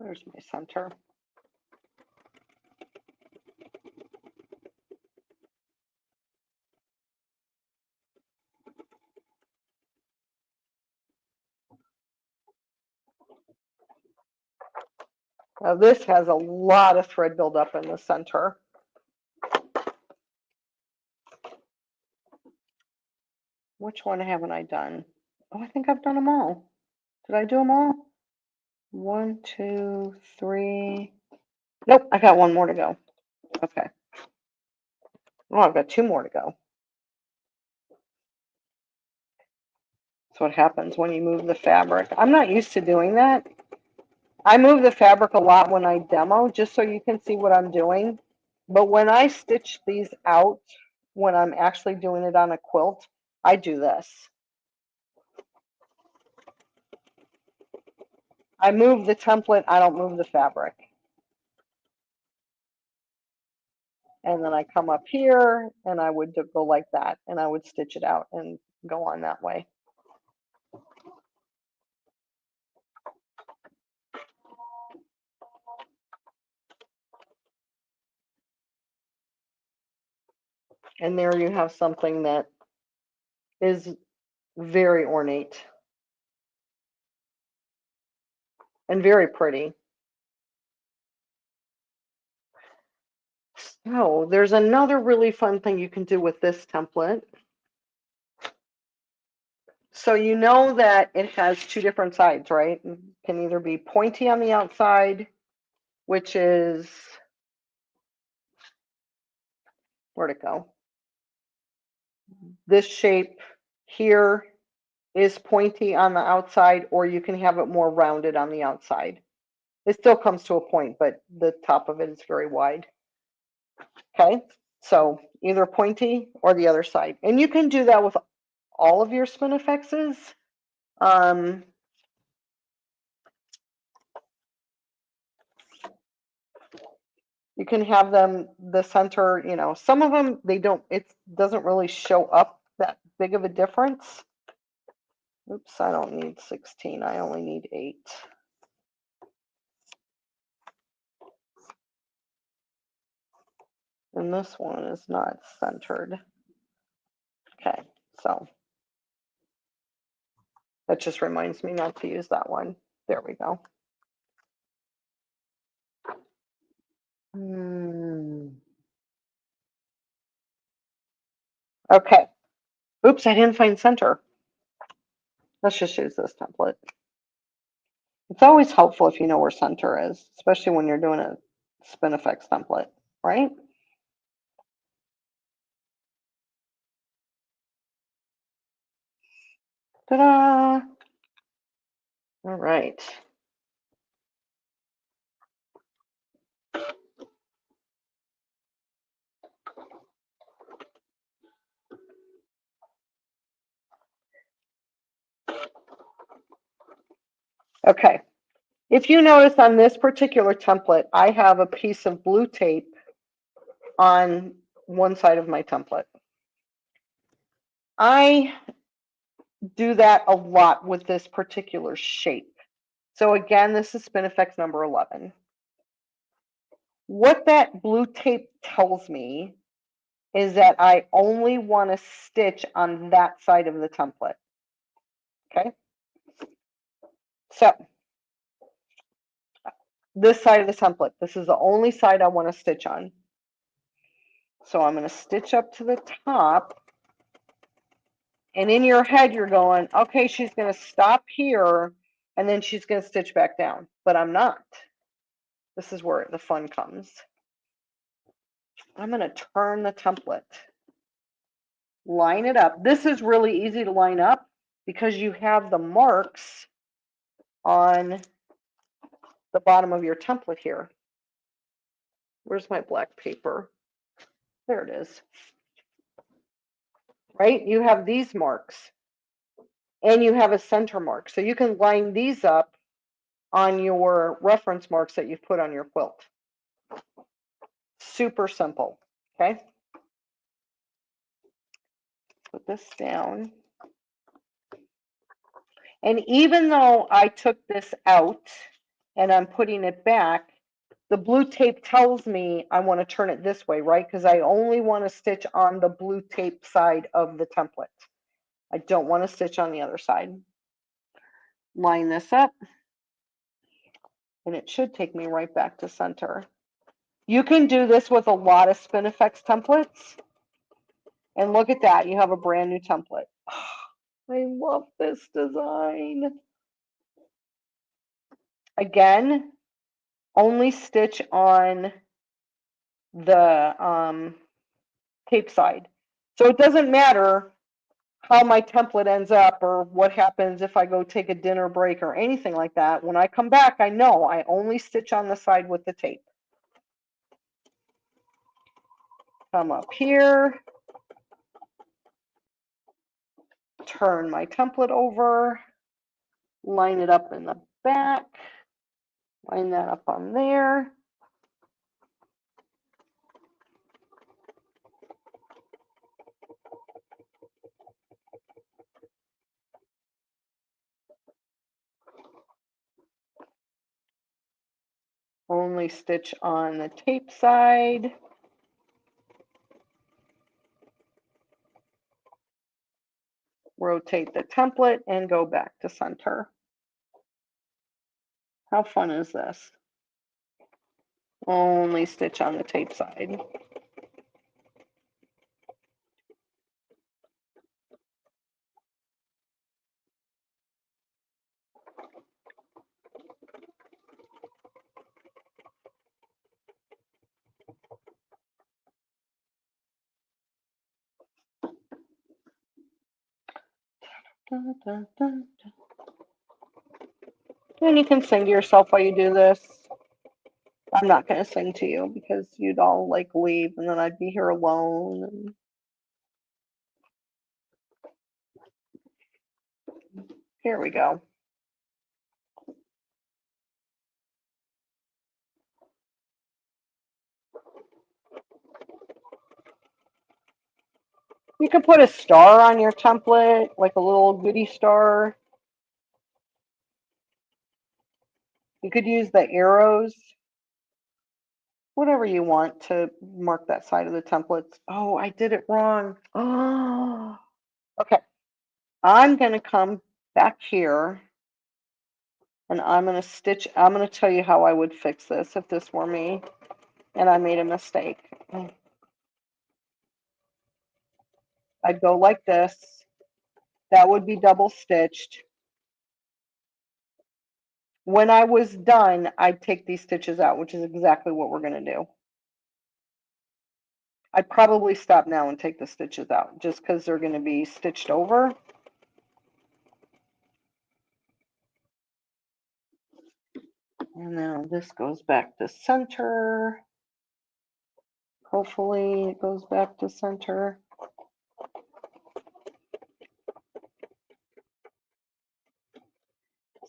S1: There's my center. Now this has a lot of thread buildup in the center. Which one haven't I done? Oh, I think I've done them all. Did I do them all? 1, 2, 3. Nope, I got one more to go. Okay. Oh, I've got 2 more to go. That's what happens when you move the fabric. I'm not used to doing that. I move the fabric a lot when I demo, just so you can see what I'm doing. But when I stitch these out, when I'm actually doing it on a quilt, I do this. I move the template, I don't move the fabric. And then I come up here and I would go like that and I would stitch it out and go on that way. And there you have something that is very ornate and very pretty. So there's another really fun thing you can do with this template. So you know that it has 2 different sides, right? It can either be pointy on the outside, which is, where'd it go? This shape here is pointy on the outside, or you can have it more rounded on the outside. It still comes to a point, but the top of it is very wide. Okay, so either pointy or the other side. And you can do that with all of your Spinifexes. You can have them the center, you know, some of them, they don't, it doesn't really show up that big of a difference. Oops, I don't need 16, I only need 8. And this one is not centered. Okay, so that just reminds me not to use that one. There we go. Okay. Oops, I didn't find center. Let's just use this template. It's always helpful if you know where center is, especially when you're doing a Spinifex template, right? Ta-da! All right. Okay. If you notice on this particular template, I have a piece of blue tape on one side of my template. I do that a lot with this particular shape. So again, this is Spinifex number 11. What that blue tape tells me is that I only want to stitch on that side of the template. Okay. So this side of the template, this is the only side I want to stitch on. So I'm going to stitch up to the top. And in your head, you're going, okay, she's going to stop here and then she's going to stitch back down. But I'm not. This is where the fun comes. I'm going to turn the template, line it up. This is really easy to line up because you have the marks on the bottom of your template here. Where's my black paper? There it is. Right? You have these marks and you have a center mark. So you can line these up on your reference marks that you've put on your quilt. Super simple. Okay. Put this down. And even though I took this out and I'm putting it back, the blue tape tells me I want to turn it this way, right? Because I only want to stitch on the blue tape side of the template. I don't want to stitch on the other side. Line this up. and it should take me right back to center. You can do this with a lot of Spinifex templates. And look at that, you have a brand new template. I love this design. Again, only stitch on the tape side. So it doesn't matter how my template ends up or what happens if I go take a dinner break or anything like that. When I come back, I know I only stitch on the side with the tape. Come up here, turn my template over, line it up in the back, line that up on there. Only stitch on the tape side. Rotate the template and go back to center. How fun is this? Only stitch on the tape side. Dun, dun, dun, dun. And you can sing to yourself while you do this. I'm not going to sing to you because you'd all like leave and then I'd be here alone. And here we go. You can put a star on your template, like a little goody star. You could use the arrows, whatever you want to mark that side of the templates. Oh, I did it wrong. Oh, okay. I'm going to come back here and I'm going to stitch. I'm going to tell you how I would fix this if this were me and I made a mistake. I'd go like this. That would be double stitched. When I was done, I'd take these stitches out, which is exactly what we're going to do. I'd probably stop now and take the stitches out just because they're going to be stitched over. And now this goes back to center. Hopefully it goes back to center.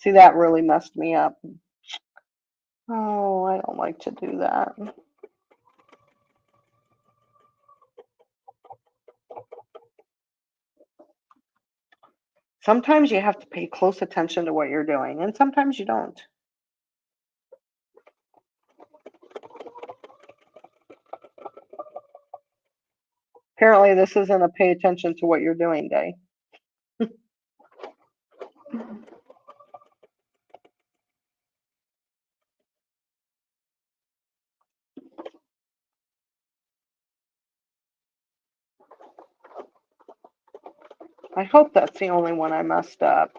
S1: See, that really messed me up. Oh, I don't like to do that. Sometimes you have to pay close attention to what you're doing, and sometimes you don't. Apparently, this isn't a pay attention to what you're doing day. I hope that's the only one I messed up.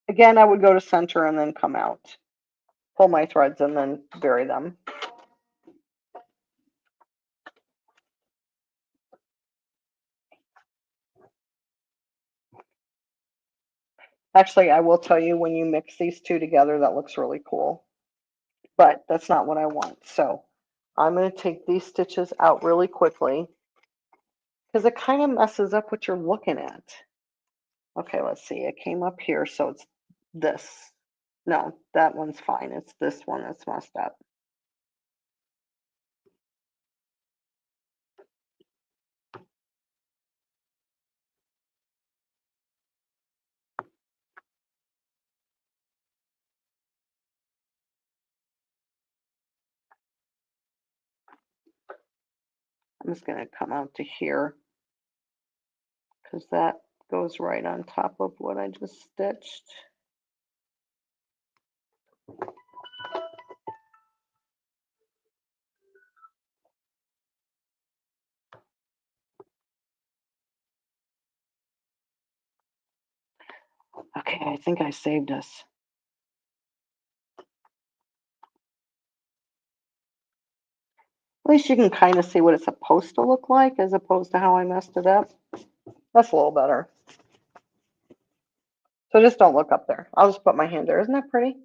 S1: Again, I would go to center and then come out. Pull my threads and then bury them. Actually, I will tell you, when you mix these two together, that looks really cool. But that's not what I want. So I'm going to take these stitches out really quickly because it kind of messes up what you're looking at. Okay, let's see. It came up here, so it's this. No, that one's fine. It's this one that's messed up. I'm just going to come out to here because that goes right on top of what I just stitched. Okay, I think I saved us. At least you can kind of see what it's supposed to look like as opposed to how I messed it up. That's a little better. So just don't look up there. I'll just put my hand there. Isn't that pretty?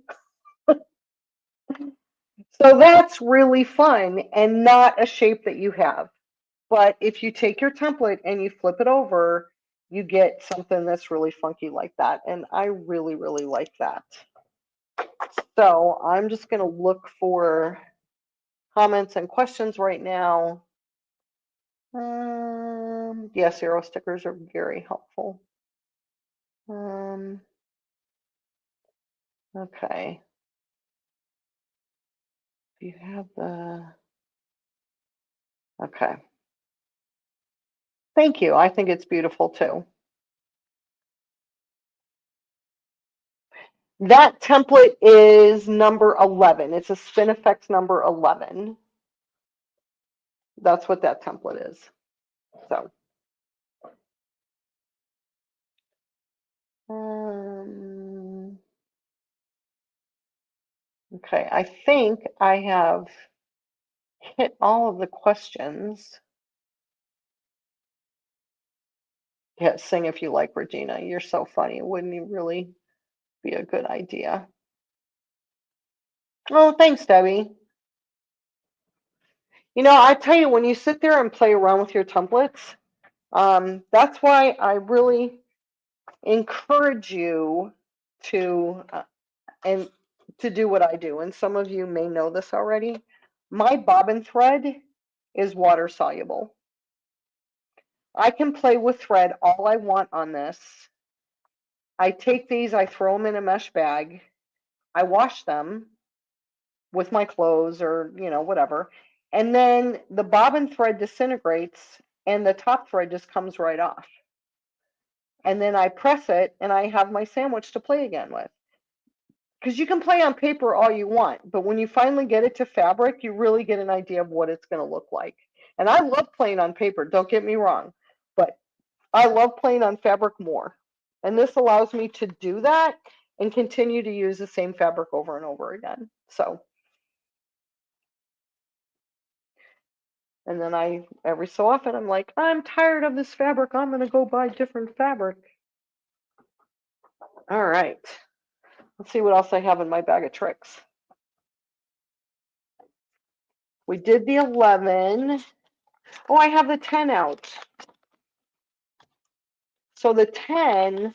S1: So that's really fun and not a shape that you have. But if you take your template and you flip it over, you get something that's really funky like that. And I really, really like that. So I'm just going to look for comments and questions right now. Yes, arrow stickers are very helpful. Okay. You have the, okay. Thank you. I think it's beautiful too. That template is number 11. It's a Spinifex number 11. That's what that template is. So, okay, I think I have hit all of the questions. Yeah, sing if you like, Regina. You're so funny. Wouldn't it really be a good idea? Oh, thanks, Debbie. You know, I tell you, when you sit there and play around with your templates, that's why I really encourage you to and to do what I do. And some of you may know this already. My bobbin thread is water soluble. I can play with thread all I want on this. I take these, I throw them in a mesh bag, I wash them with my clothes or, you know, whatever. And then the bobbin thread disintegrates and the top thread just comes right off. And then I press it and I have my sandwich to play again with. Because you can play on paper all you want, but when you finally get it to fabric, you really get an idea of what it's going to look like. And I love playing on paper, don't get me wrong, but I love playing on fabric more. And this allows me to do that and continue to use the same fabric over and over again. So, and then every so often, I'm like, I'm tired of this fabric. I'm going to go buy different fabric. All right. Let's see what else I have in my bag of tricks. We did the 11. Oh, I have the 10 out. So the 10,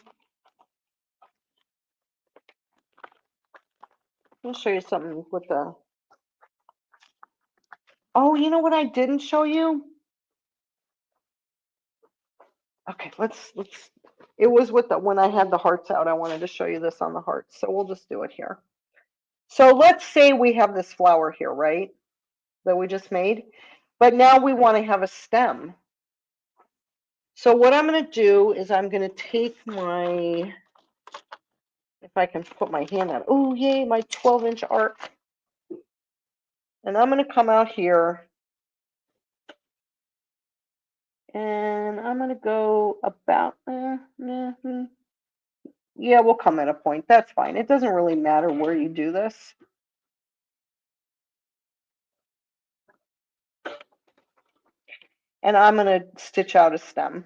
S1: I'll show you something with the, oh, you know what I didn't show you? Okay, it was with the, when I had the hearts out, I wanted to show you this on the hearts. So we'll just do it here. So let's say we have this flower here, right? That we just made, but now we want to have a stem. So what I'm going to do is I'm going to take my, if I can put my hand on, oh yay, my 12-inch arc. And I'm going to come out here and I'm going to go about, yeah, we'll come at a point. That's fine. It doesn't really matter where you do this. And I'm going to stitch out a stem.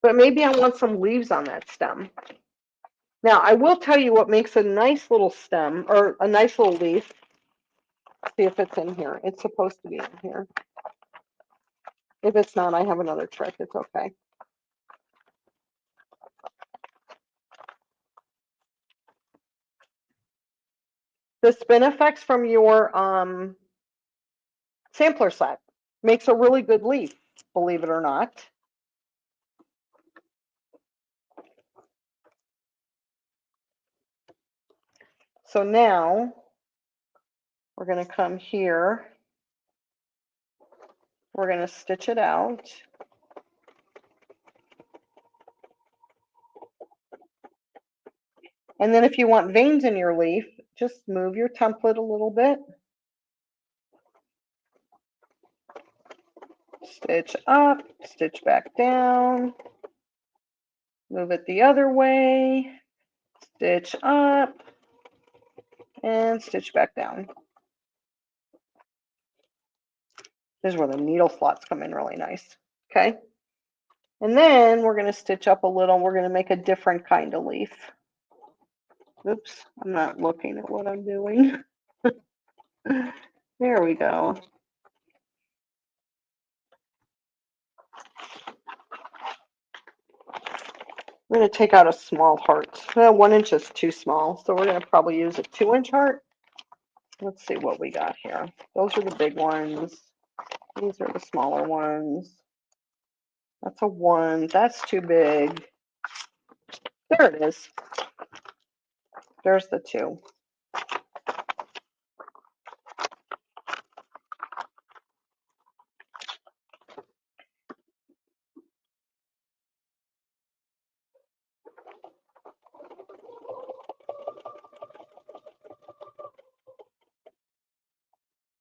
S1: But maybe I want some leaves on that stem. Now, I will tell you what makes a nice little stem, or a nice little leaf. See if it's in here. It's supposed to be in here. If it's not, I have another trick. It's okay. The Spinifex from your sampler set makes a really good leaf, believe it or not. So now we're going to come here. We're going to stitch it out. And then if you want veins in your leaf, just move your template a little bit. Stitch up, stitch back down, move it the other way, stitch up, and stitch back down. This is where the needle slots come in really nice. Okay. And then we're going to stitch up a little. We're going to make a different kind of leaf. Oops, I'm not looking at what I'm doing. There we go. We're going to take out a small heart. 1 inch is too small, so we're going to probably use a 2-inch heart. Let's see what we got here. Those are the big ones. These are the smaller ones. That's a 1. That's too big. There it is. There's the 2.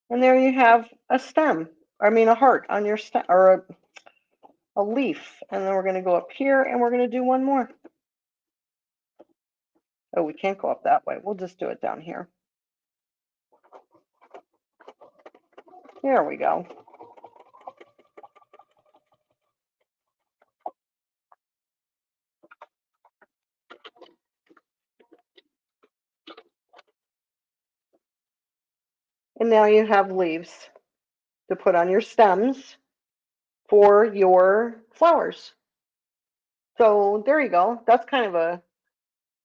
S1: And there you have a stem. I mean a heart on your stem, or a leaf. And then we're going to go up here and we're going to do one more. Oh, we can't go up that way. We'll just do it down here. There we go. And now you have leaves to put on your stems for your flowers. So there you go. That's kind of a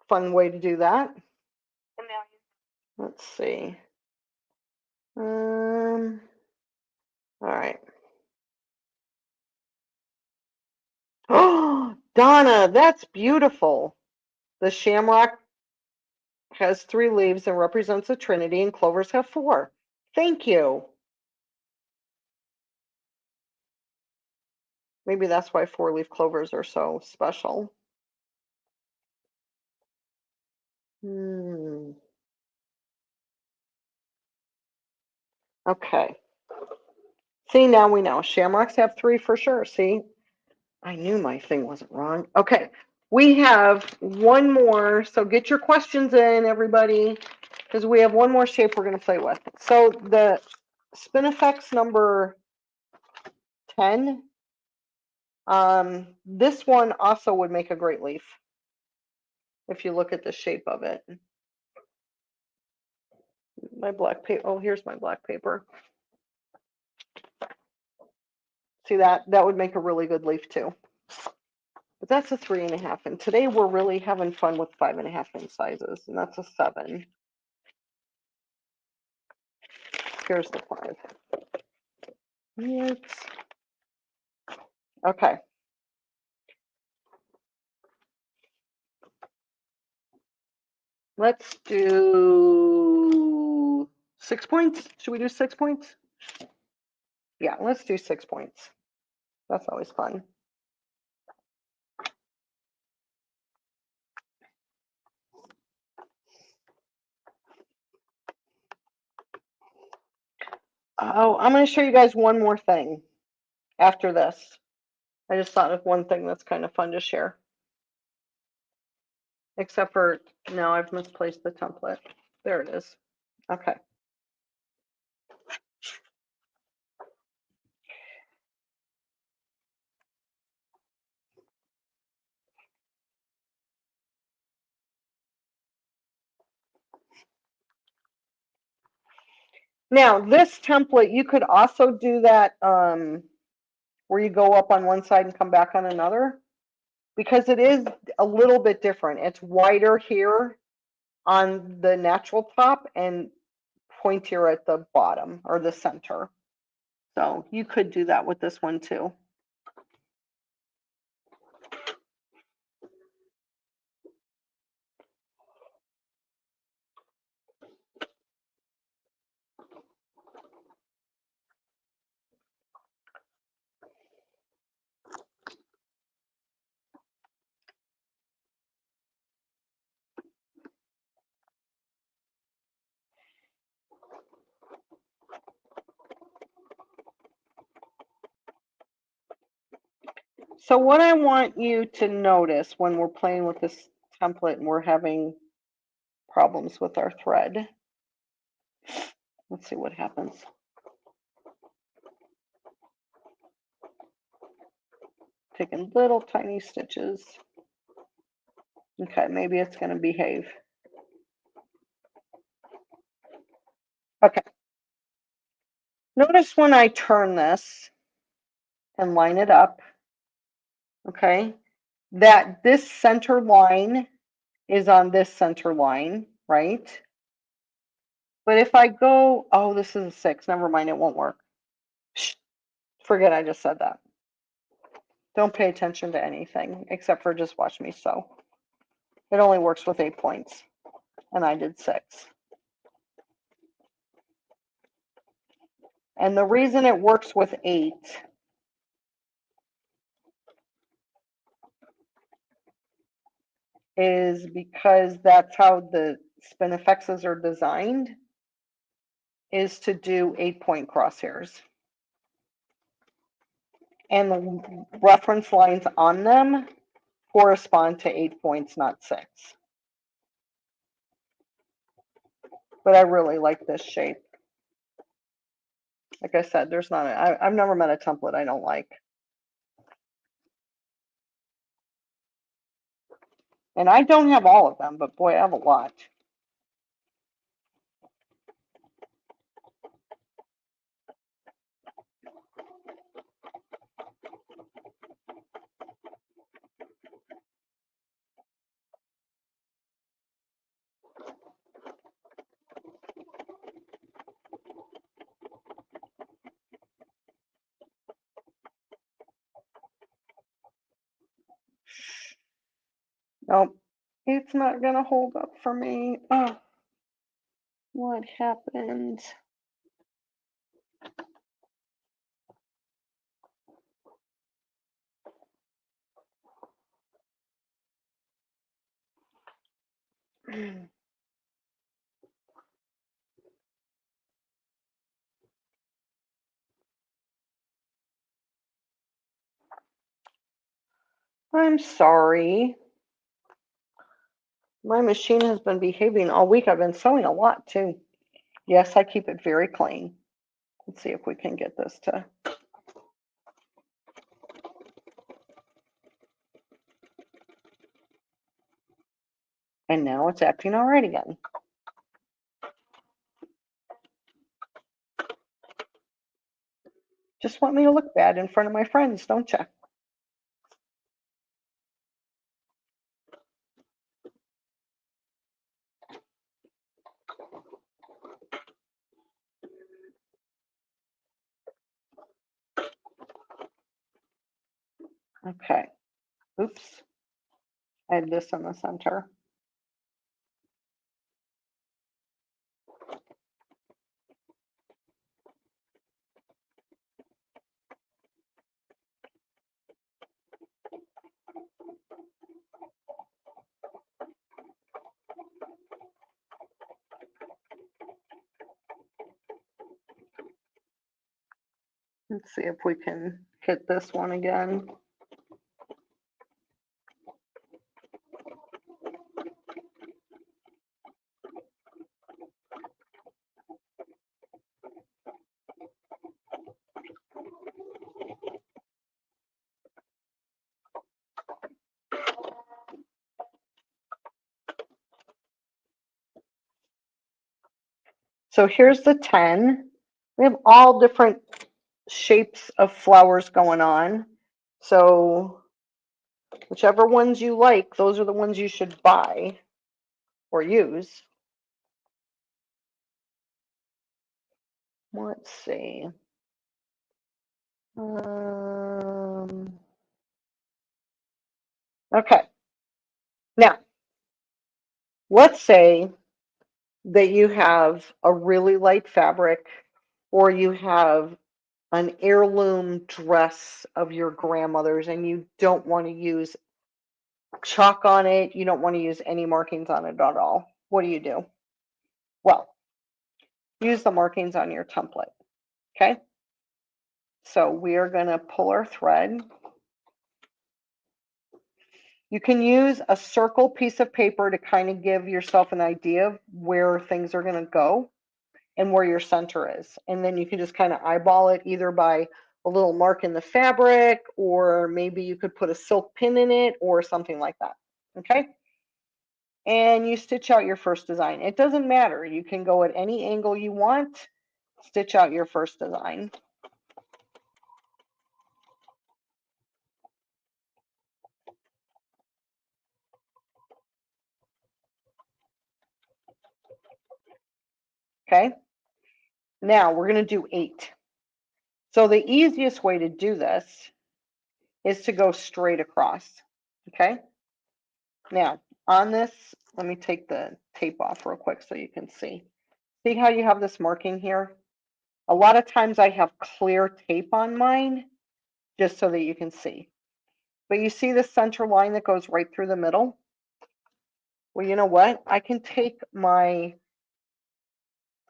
S1: fun way to do that. Let's see. All right. Oh, Donna, that's beautiful. The shamrock has 3 leaves and represents a trinity, and clovers have 4. Thank you. Maybe that's why 4-leaf clovers are so special. Okay. See, now we know. Shamrocks have 3 for sure. See, I knew my thing wasn't wrong. Okay. We have one more. So get your questions in, everybody, because we have one more shape we're going to play with. So the Spinifex number 10, this one also would make a great leaf if you look at the shape of it. My black paper. Oh, here's my black paper. See that? That would make a really good leaf too. But that's a 3.5. And today we're really having fun with 5.5 inch sizes. And that's a 7. Here's the 5. Yes. Okay. Let's do 6 points. Should we do 6 points? Yeah, let's do 6 points. That's always fun. Oh, I'm going to show you guys one more thing after this. I just thought of one thing that's kind of fun to share. Except for, no, I've misplaced the template. There it is. Okay. Now, this template, you could also do that where you go up on one side and come back on another, because it is a little bit different. It's wider here on the natural top and pointier at the bottom or the center. So you could do that with this one too. So what I want you to notice when we're playing with this template and we're having problems with our thread, let's see what happens. Taking little tiny stitches. Okay, maybe it's going to behave. Okay. Notice when I turn this and line it up, okay, that this center line is on this center line, right? But if I go, oh, this is a 6, never mind, it won't work. Shh, forget I just said that. Don't pay attention to anything except for just watch me sew. It only works with 8 points, and I did 6. And the reason it works with 8 is because that's how the spinifexes are designed, is to do 8-point crosshairs. And the reference lines on them correspond to 8 points, not 6. But I really like this shape. Like I said, there's not I've never met a template I don't like. And I don't have all of them, but boy, I have a lot. Nope, it's not gonna hold up for me. Oh, what happened? I'm sorry. My machine has been behaving all week. I've been sewing a lot too. Yes, I keep it very clean. Let's see if we can get this to. And now it's acting all right again. Just want me to look bad in front of my friends, don't you? Okay. Oops. I had this in the center. Let's see if we can hit this one again. So here's the 10. We have all different shapes of flowers going on. So whichever ones you like, those are the ones you should buy or use. Let's see. Okay. Now, let's say that you have a really light fabric or you have an heirloom dress of your grandmother's and you don't want to use chalk on it, you don't want to use any markings on it at all. What do? Well, use the markings on your template, okay? So we are going to pull our thread You can use a circle piece of paper to kind of give yourself an idea of where things are going to go and where your center is. And then you can just kind of eyeball it either by a little mark in the fabric, or maybe you could put a silk pin in it or something like that. Okay. And you stitch out your first design. It doesn't matter. You can go at any angle you want, stitch out your first design. Okay. Now we're going to do 8. So the easiest way to do this is to go straight across. Okay. Now on this, let me take the tape off real quick so you can see. See how you have this marking here? A lot of times I have clear tape on mine just so that you can see. But you see the center line that goes right through the middle? Well, you know what? I can take my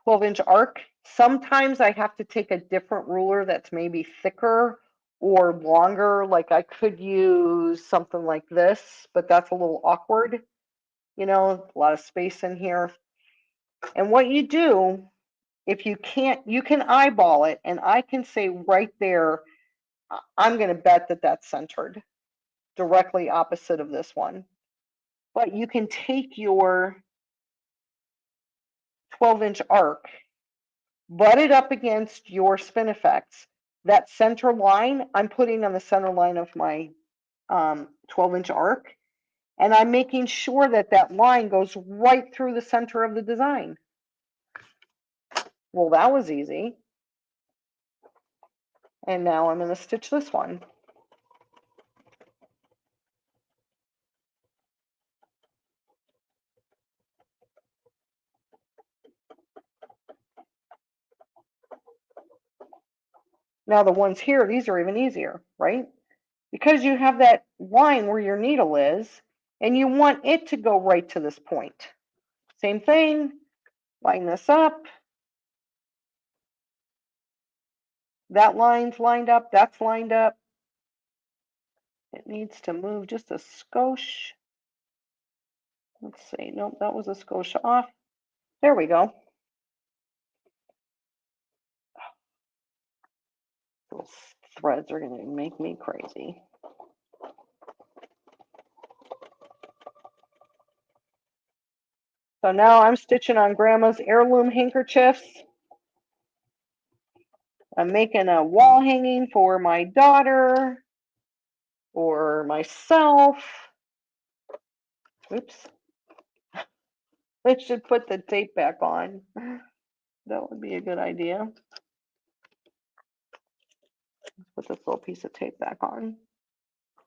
S1: 12-inch arc. Sometimes I have to take a different ruler that's maybe thicker or longer. Like I could use something like this, but that's a little awkward. You know, a lot of space in here. And what you do, if you can't, you can eyeball it, and I can say right there, I'm going to bet that that's centered directly opposite of this one. But you can take your 12-inch arc, butt it up against your Spinifex. That center line, I'm putting on the center line of my 12-inch arc, and I'm making sure that that line goes right through the center of the design. Well, that was easy. And now I'm going to stitch this one. Now the ones here, these are even easier, right? Because you have that line where your needle is, and you want it to go right to this point. Same thing, line this up. That line's lined up, that's lined up. It needs to move just a skosh. Let's see, nope, that was a skosh off. There we go. Those threads are gonna make me crazy. So now I'm stitching on Grandma's heirloom handkerchiefs. I'm making a wall hanging for my daughter or myself. Oops. I should put the tape back on. That would be a good idea. Let's put this little piece of tape back on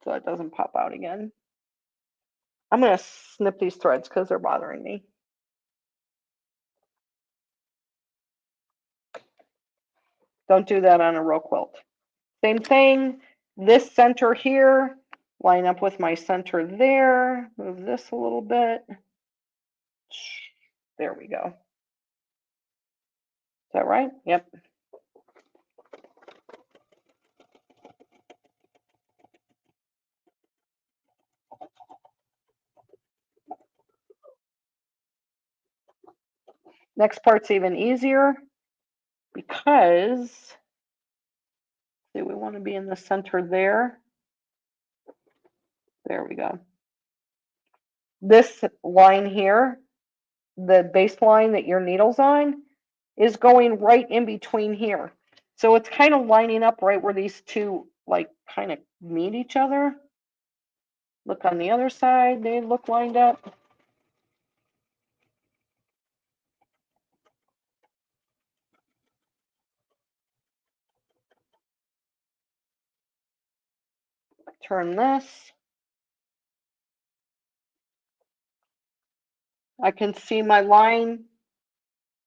S1: so it doesn't pop out again. I'm going to snip these threads because they're bothering me. Don't do that on a row quilt. Same thing, this center here, line up with my center there, move this a little bit. There we go. Is that right? Yep. Next part's even easier because, see, we want to be in the center there. There we go. This line here, the baseline that your needle's on, is going right in between here. So it's kind of lining up right where these two like kind of meet each other. Look on the other side, they look lined up. Turn this. I can see my line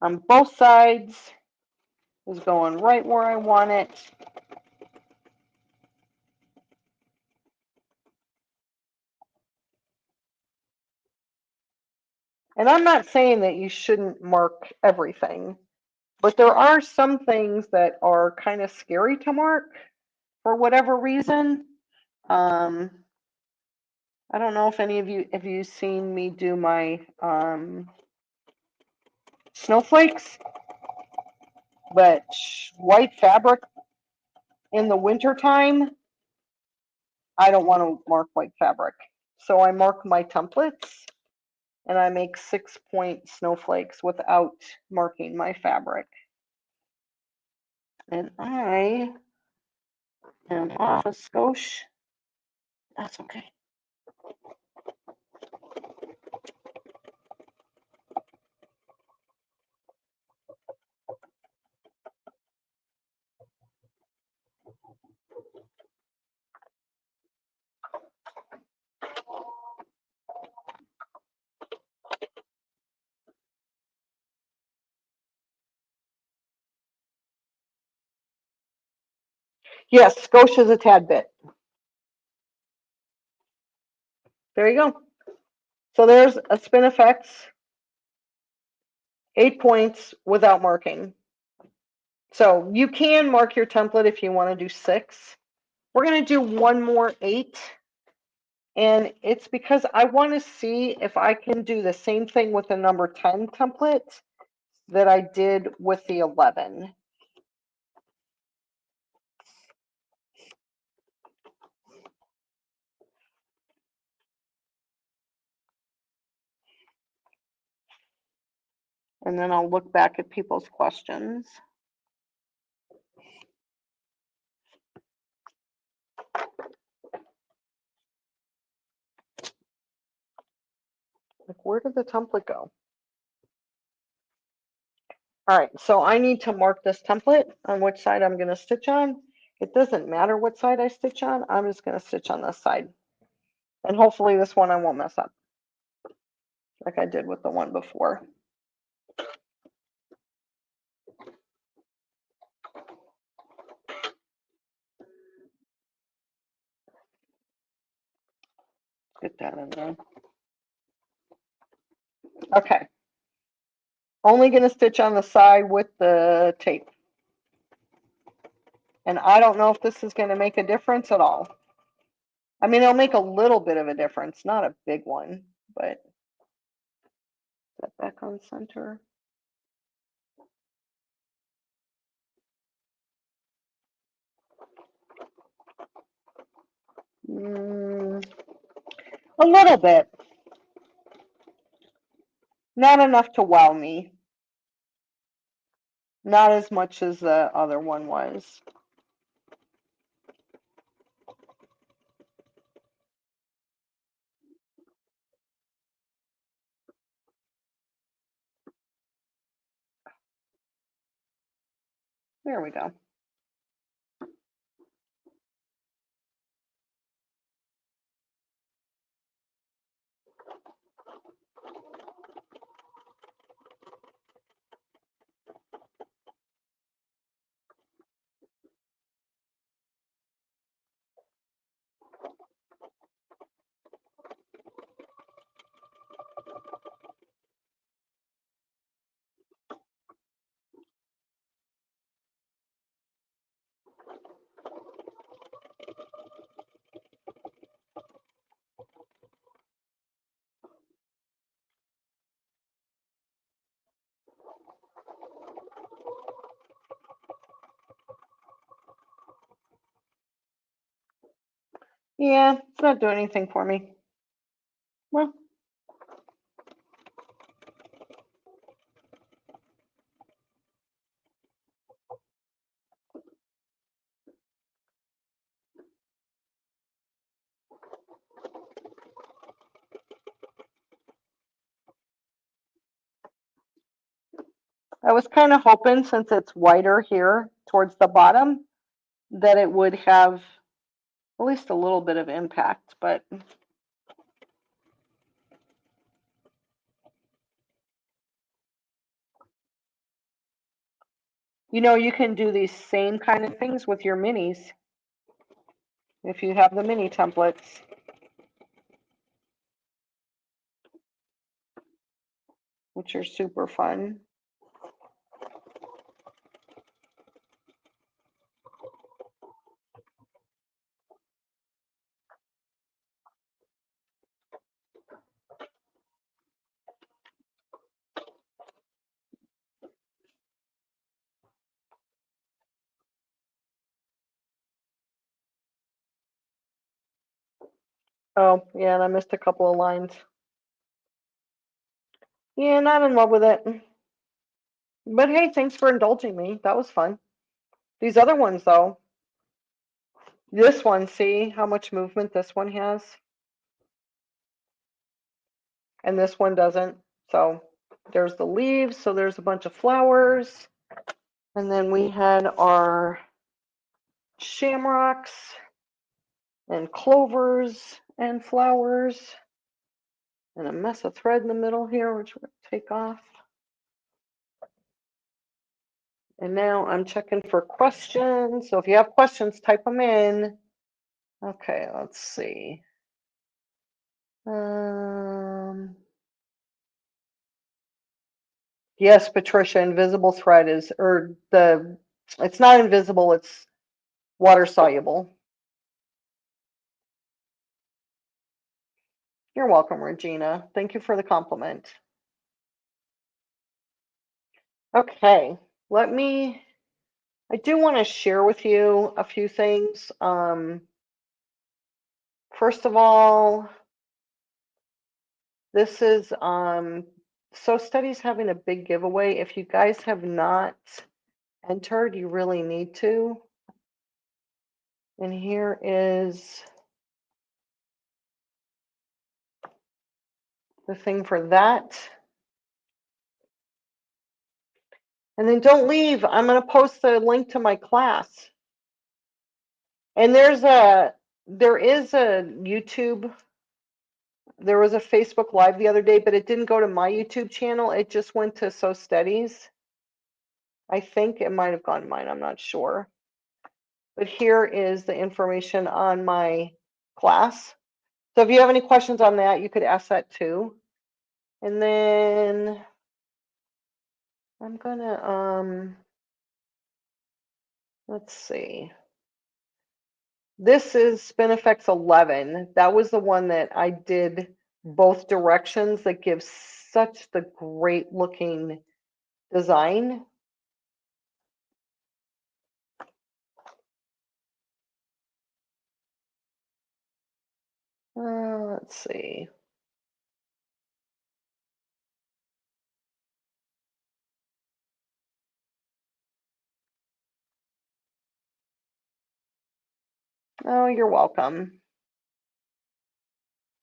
S1: on both sides is going right where I want it. And I'm not saying that you shouldn't mark everything, but there are some things that are kind of scary to mark for whatever reason. I don't know if any of you, if you've seen me do my snowflakes, but white fabric in the winter time, I don't want to mark white fabric. So I mark my templates and I make 6-point snowflakes without marking my fabric. And I am off a skosh. That's okay. Yes, skosh is a tad bit. There you go. So there's a spin effects, 8 points without marking. So you can mark your template if you want to do 6. We're going to do one more 8. And it's because I want to see if I can do the same thing with the number 10 template that I did with the 11. And then I'll look back at people's questions. Like, where did the template go? All right, so I need to mark this template on which side I'm going to stitch on. It doesn't matter what side I stitch on. I'm just going to stitch on this side. And hopefully this one I won't mess up like I did with the one before. Get that in there. Okay. Only going to stitch on the side with the tape. And I don't know if this is going to make a difference at all. I mean, it'll make a little bit of a difference, not a big one, but set back on center. A little bit. Not enough to wow me. Not as much as the other one was. There we go. Yeah, it's not doing anything for me. Well, I was kind of hoping, since it's wider here towards the bottom, that it would have at least a little bit of impact, but you know, you can do these same kind of things with your minis if you have the mini templates, which are super fun. Oh, yeah, and I missed a couple of lines. Yeah, not in love with it. But hey, thanks for indulging me. That was fun. These other ones, though, this one, see how much movement this one has? And this one doesn't. So there's the leaves, so there's a bunch of flowers. And then we had our shamrocks and clovers and flowers and a mess of thread in the middle here, which we're going to take off. And now I'm checking for questions. So if you have questions, type them in. Okay, let's see. Yes, Patricia, invisible thread is, or it's not invisible, it's water soluble. You're welcome, Regina. Thank you for the compliment. Okay, I do want to share with you a few things. First of all, this is So Study's having a big giveaway. If you guys have not entered, you really need to. And here is the thing for that. And then don't leave. I'm going to post the link to my class. And there is a YouTube. There was a Facebook Live the other day, but it didn't go to my YouTube channel. It just went to So Steady's. I think it might have gone to mine. I'm not sure. But here is the information on my class. So if you have any questions on that, you could ask that too. And then I'm gonna let's see. This is Spinifex 11. That was the one that I did both directions that gives such the great looking design. Let's see. Oh, you're welcome.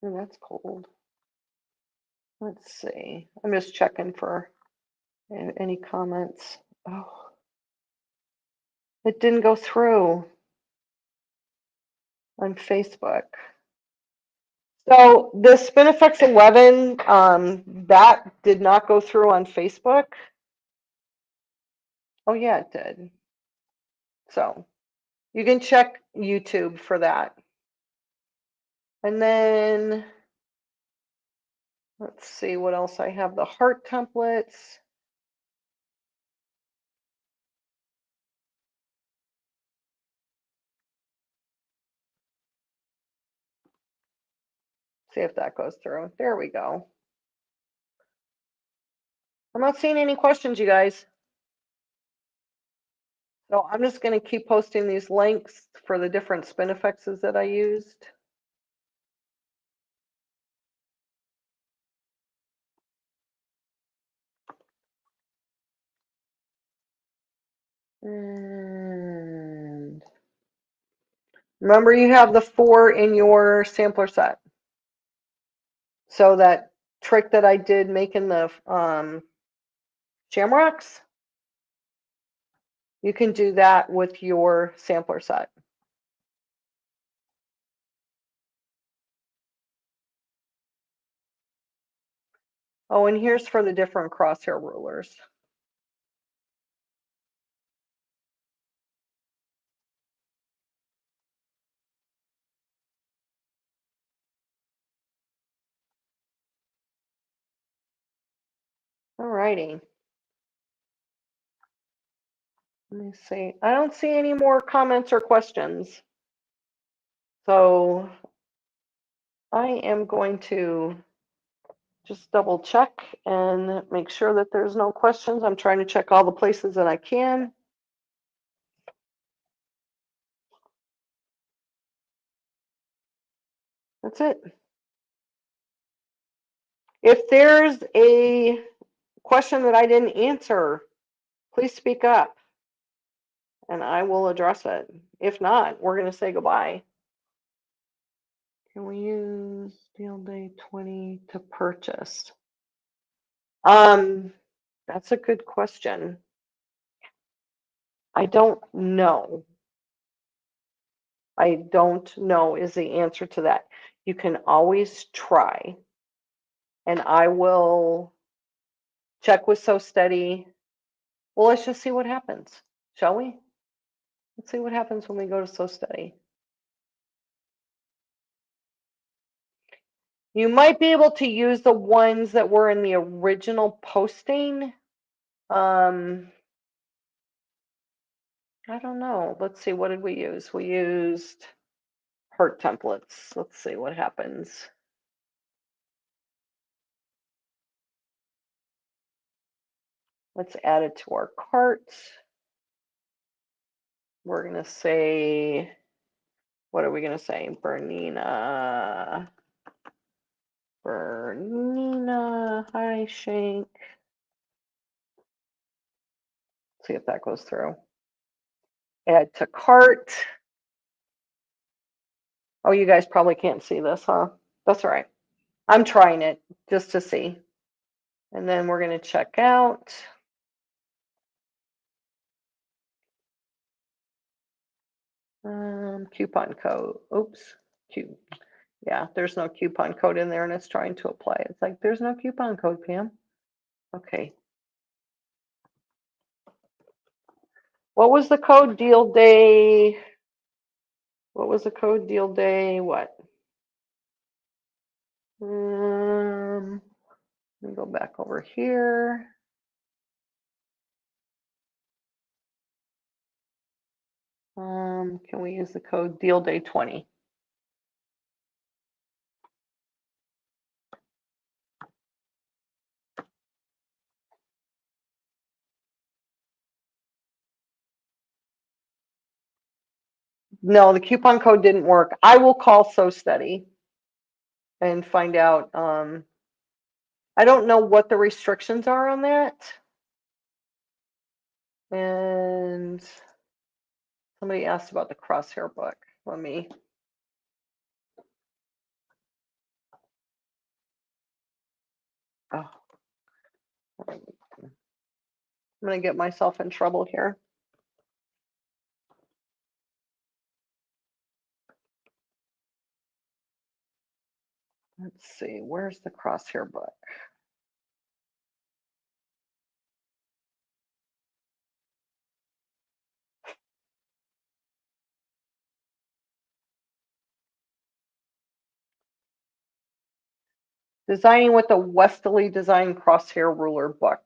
S1: Oh, that's cold. Let's see. I'm just checking for any comments. Oh, it didn't go through on Facebook. So the Spinifex 11, that did not go through on Facebook. Oh yeah, it did. So you can check YouTube for that. And then let's see what else I have. The heart templates. See if that goes through. There we go. I'm not seeing any questions, you guys. So I'm just going to keep posting these links for the different Spinifexes that I used. And remember, you have the 4 in your sampler set. So that trick that I did making the shamrocks, you can do that with your sampler set. Oh, and here's for the different crosshair rulers. All righty. Let me see. I don't see any more comments or questions. So I am going to just double check and make sure that there's no questions. I'm trying to check all the places that I can. That's it. If there's a question that I didn't answer, please speak up and I will address it. If not, we're going to say goodbye. Can we use Field Day 20 to purchase? That's a good question. I don't know. I don't know is the answer to that. You can always try, and I will check with So Steady. Well, let's just see what happens, shall we? Let's see what happens when we go to So Steady. You might be able to use the ones that were in the original posting. I don't know. Let's see, what did we use? We used heart templates. Let's see what happens. Let's add it to our cart. We're going to say, what are we going to say? Bernina. Hi, Shank. See if that goes through. Add to cart. Oh, you guys probably can't see this, huh? That's all right. I'm trying it just to see. And then we're going to check out. Coupon code. Oops. Yeah, there's no coupon code in there and it's trying to apply. It's like, there's no coupon code, Pam. Okay. What was the code? Deal day. What was the code? Deal day what? Let me go back over here. Can we use the code deal day 20? No, the coupon code didn't work. I will call So Steady and find out. I don't know what the restrictions are on that. And somebody asked about the crosshair book. Let me. Oh. I'm going to get myself in trouble here. Let's see, where's the crosshair book? Designing with the Westalee Design Crosshair Ruler book.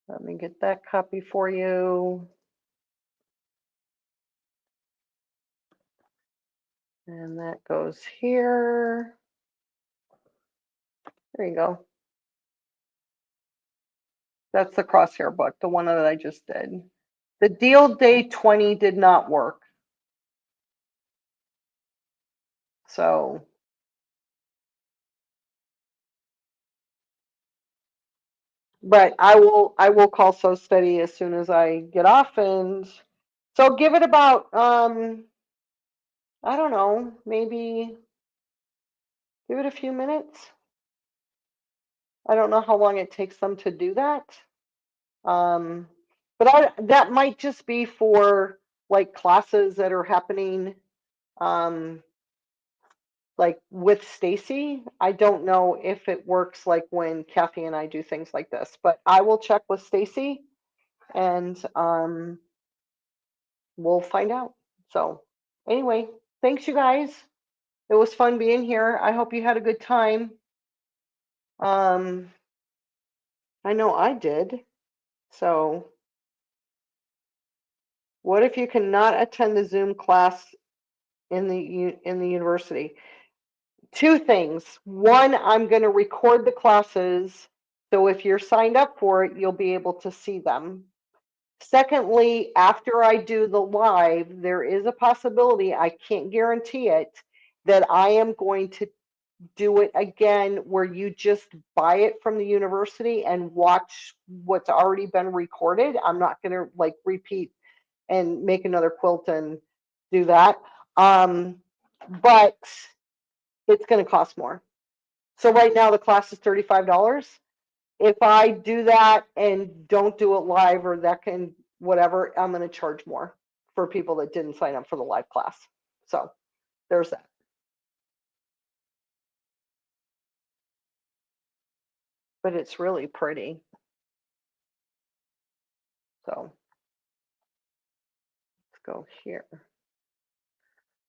S1: Let me get that copy for you. And that goes here. There you go. That's the crosshair book, the one that I just did. The deal day 20 did not work. So but I will call So Steady as soon as I get off, and so give it about I don't know, maybe give it a few minutes. I don't know how long it takes them to do that. But that might just be for like classes that are happening like with Stacy. I don't know if it works like when Kathy and I do things like this, but I will check with Stacy and we'll find out. So anyway, thanks you guys. It was fun being here. I hope you had a good time. I know I did. So what if you cannot attend the Zoom class in the university? Two things. One, I'm going to record the classes So if you're signed up for it, you'll be able to see them. Secondly, after I do the live, there is a possibility, I can't guarantee it, that I am going to do it again where you just buy it from the university and watch what's already been recorded. I'm not going to like repeat and make another quilt and do that. But it's going to cost more. So right now the class is $35. If I do that and don't do it live or that can whatever, I'm going to charge more for people that didn't sign up for the live class. So there's that. But it's really pretty. So let's go here.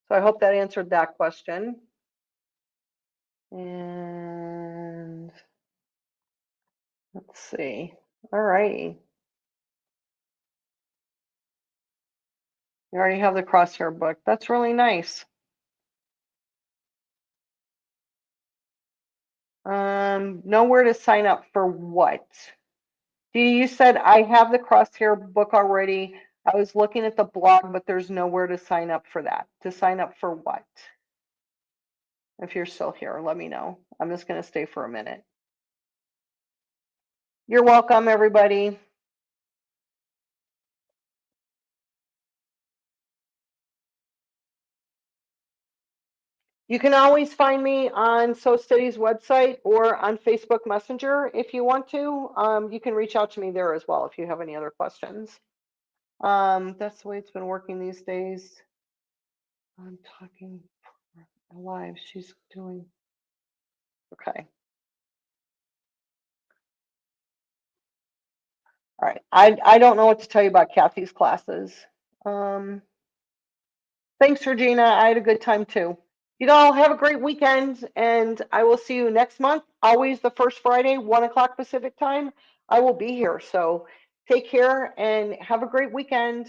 S1: So I hope that answered that question. And let's see. All righty. You already have the crosshair book. That's really nice. Nowhere to sign up for what? You said I have the crosshair book already. I was looking at the blog, but there's nowhere to sign up for that. To sign up for what? If you're still here, let me know. I'm just going to stay for a minute. You're welcome, everybody. You can always find me on So Steady's website or on Facebook Messenger if you want to. You can reach out to me there as well if you have any other questions. That's the way it's been working these days. I'm talking live. She's doing okay. All right. I don't know what to tell you about Kathy's classes. Thanks, Regina. I had a good time too. You all have a great weekend, and I will see you next month. Always the first Friday, 1 o'clock Pacific time. I will be here. So take care and have a great weekend.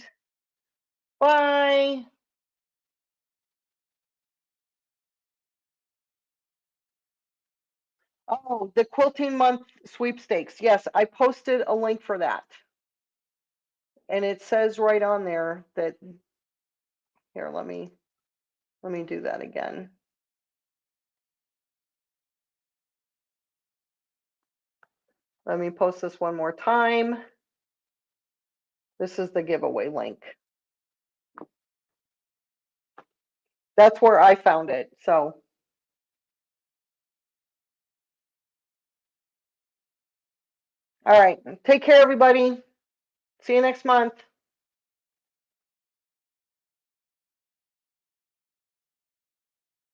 S1: Bye. Oh, the quilting month sweepstakes. Yes, I posted a link for that. And it says right on there that here, let me do that again. Let me post this one more time. This is the giveaway link. That's where I found it. So, all right. Take care, everybody. See you next month.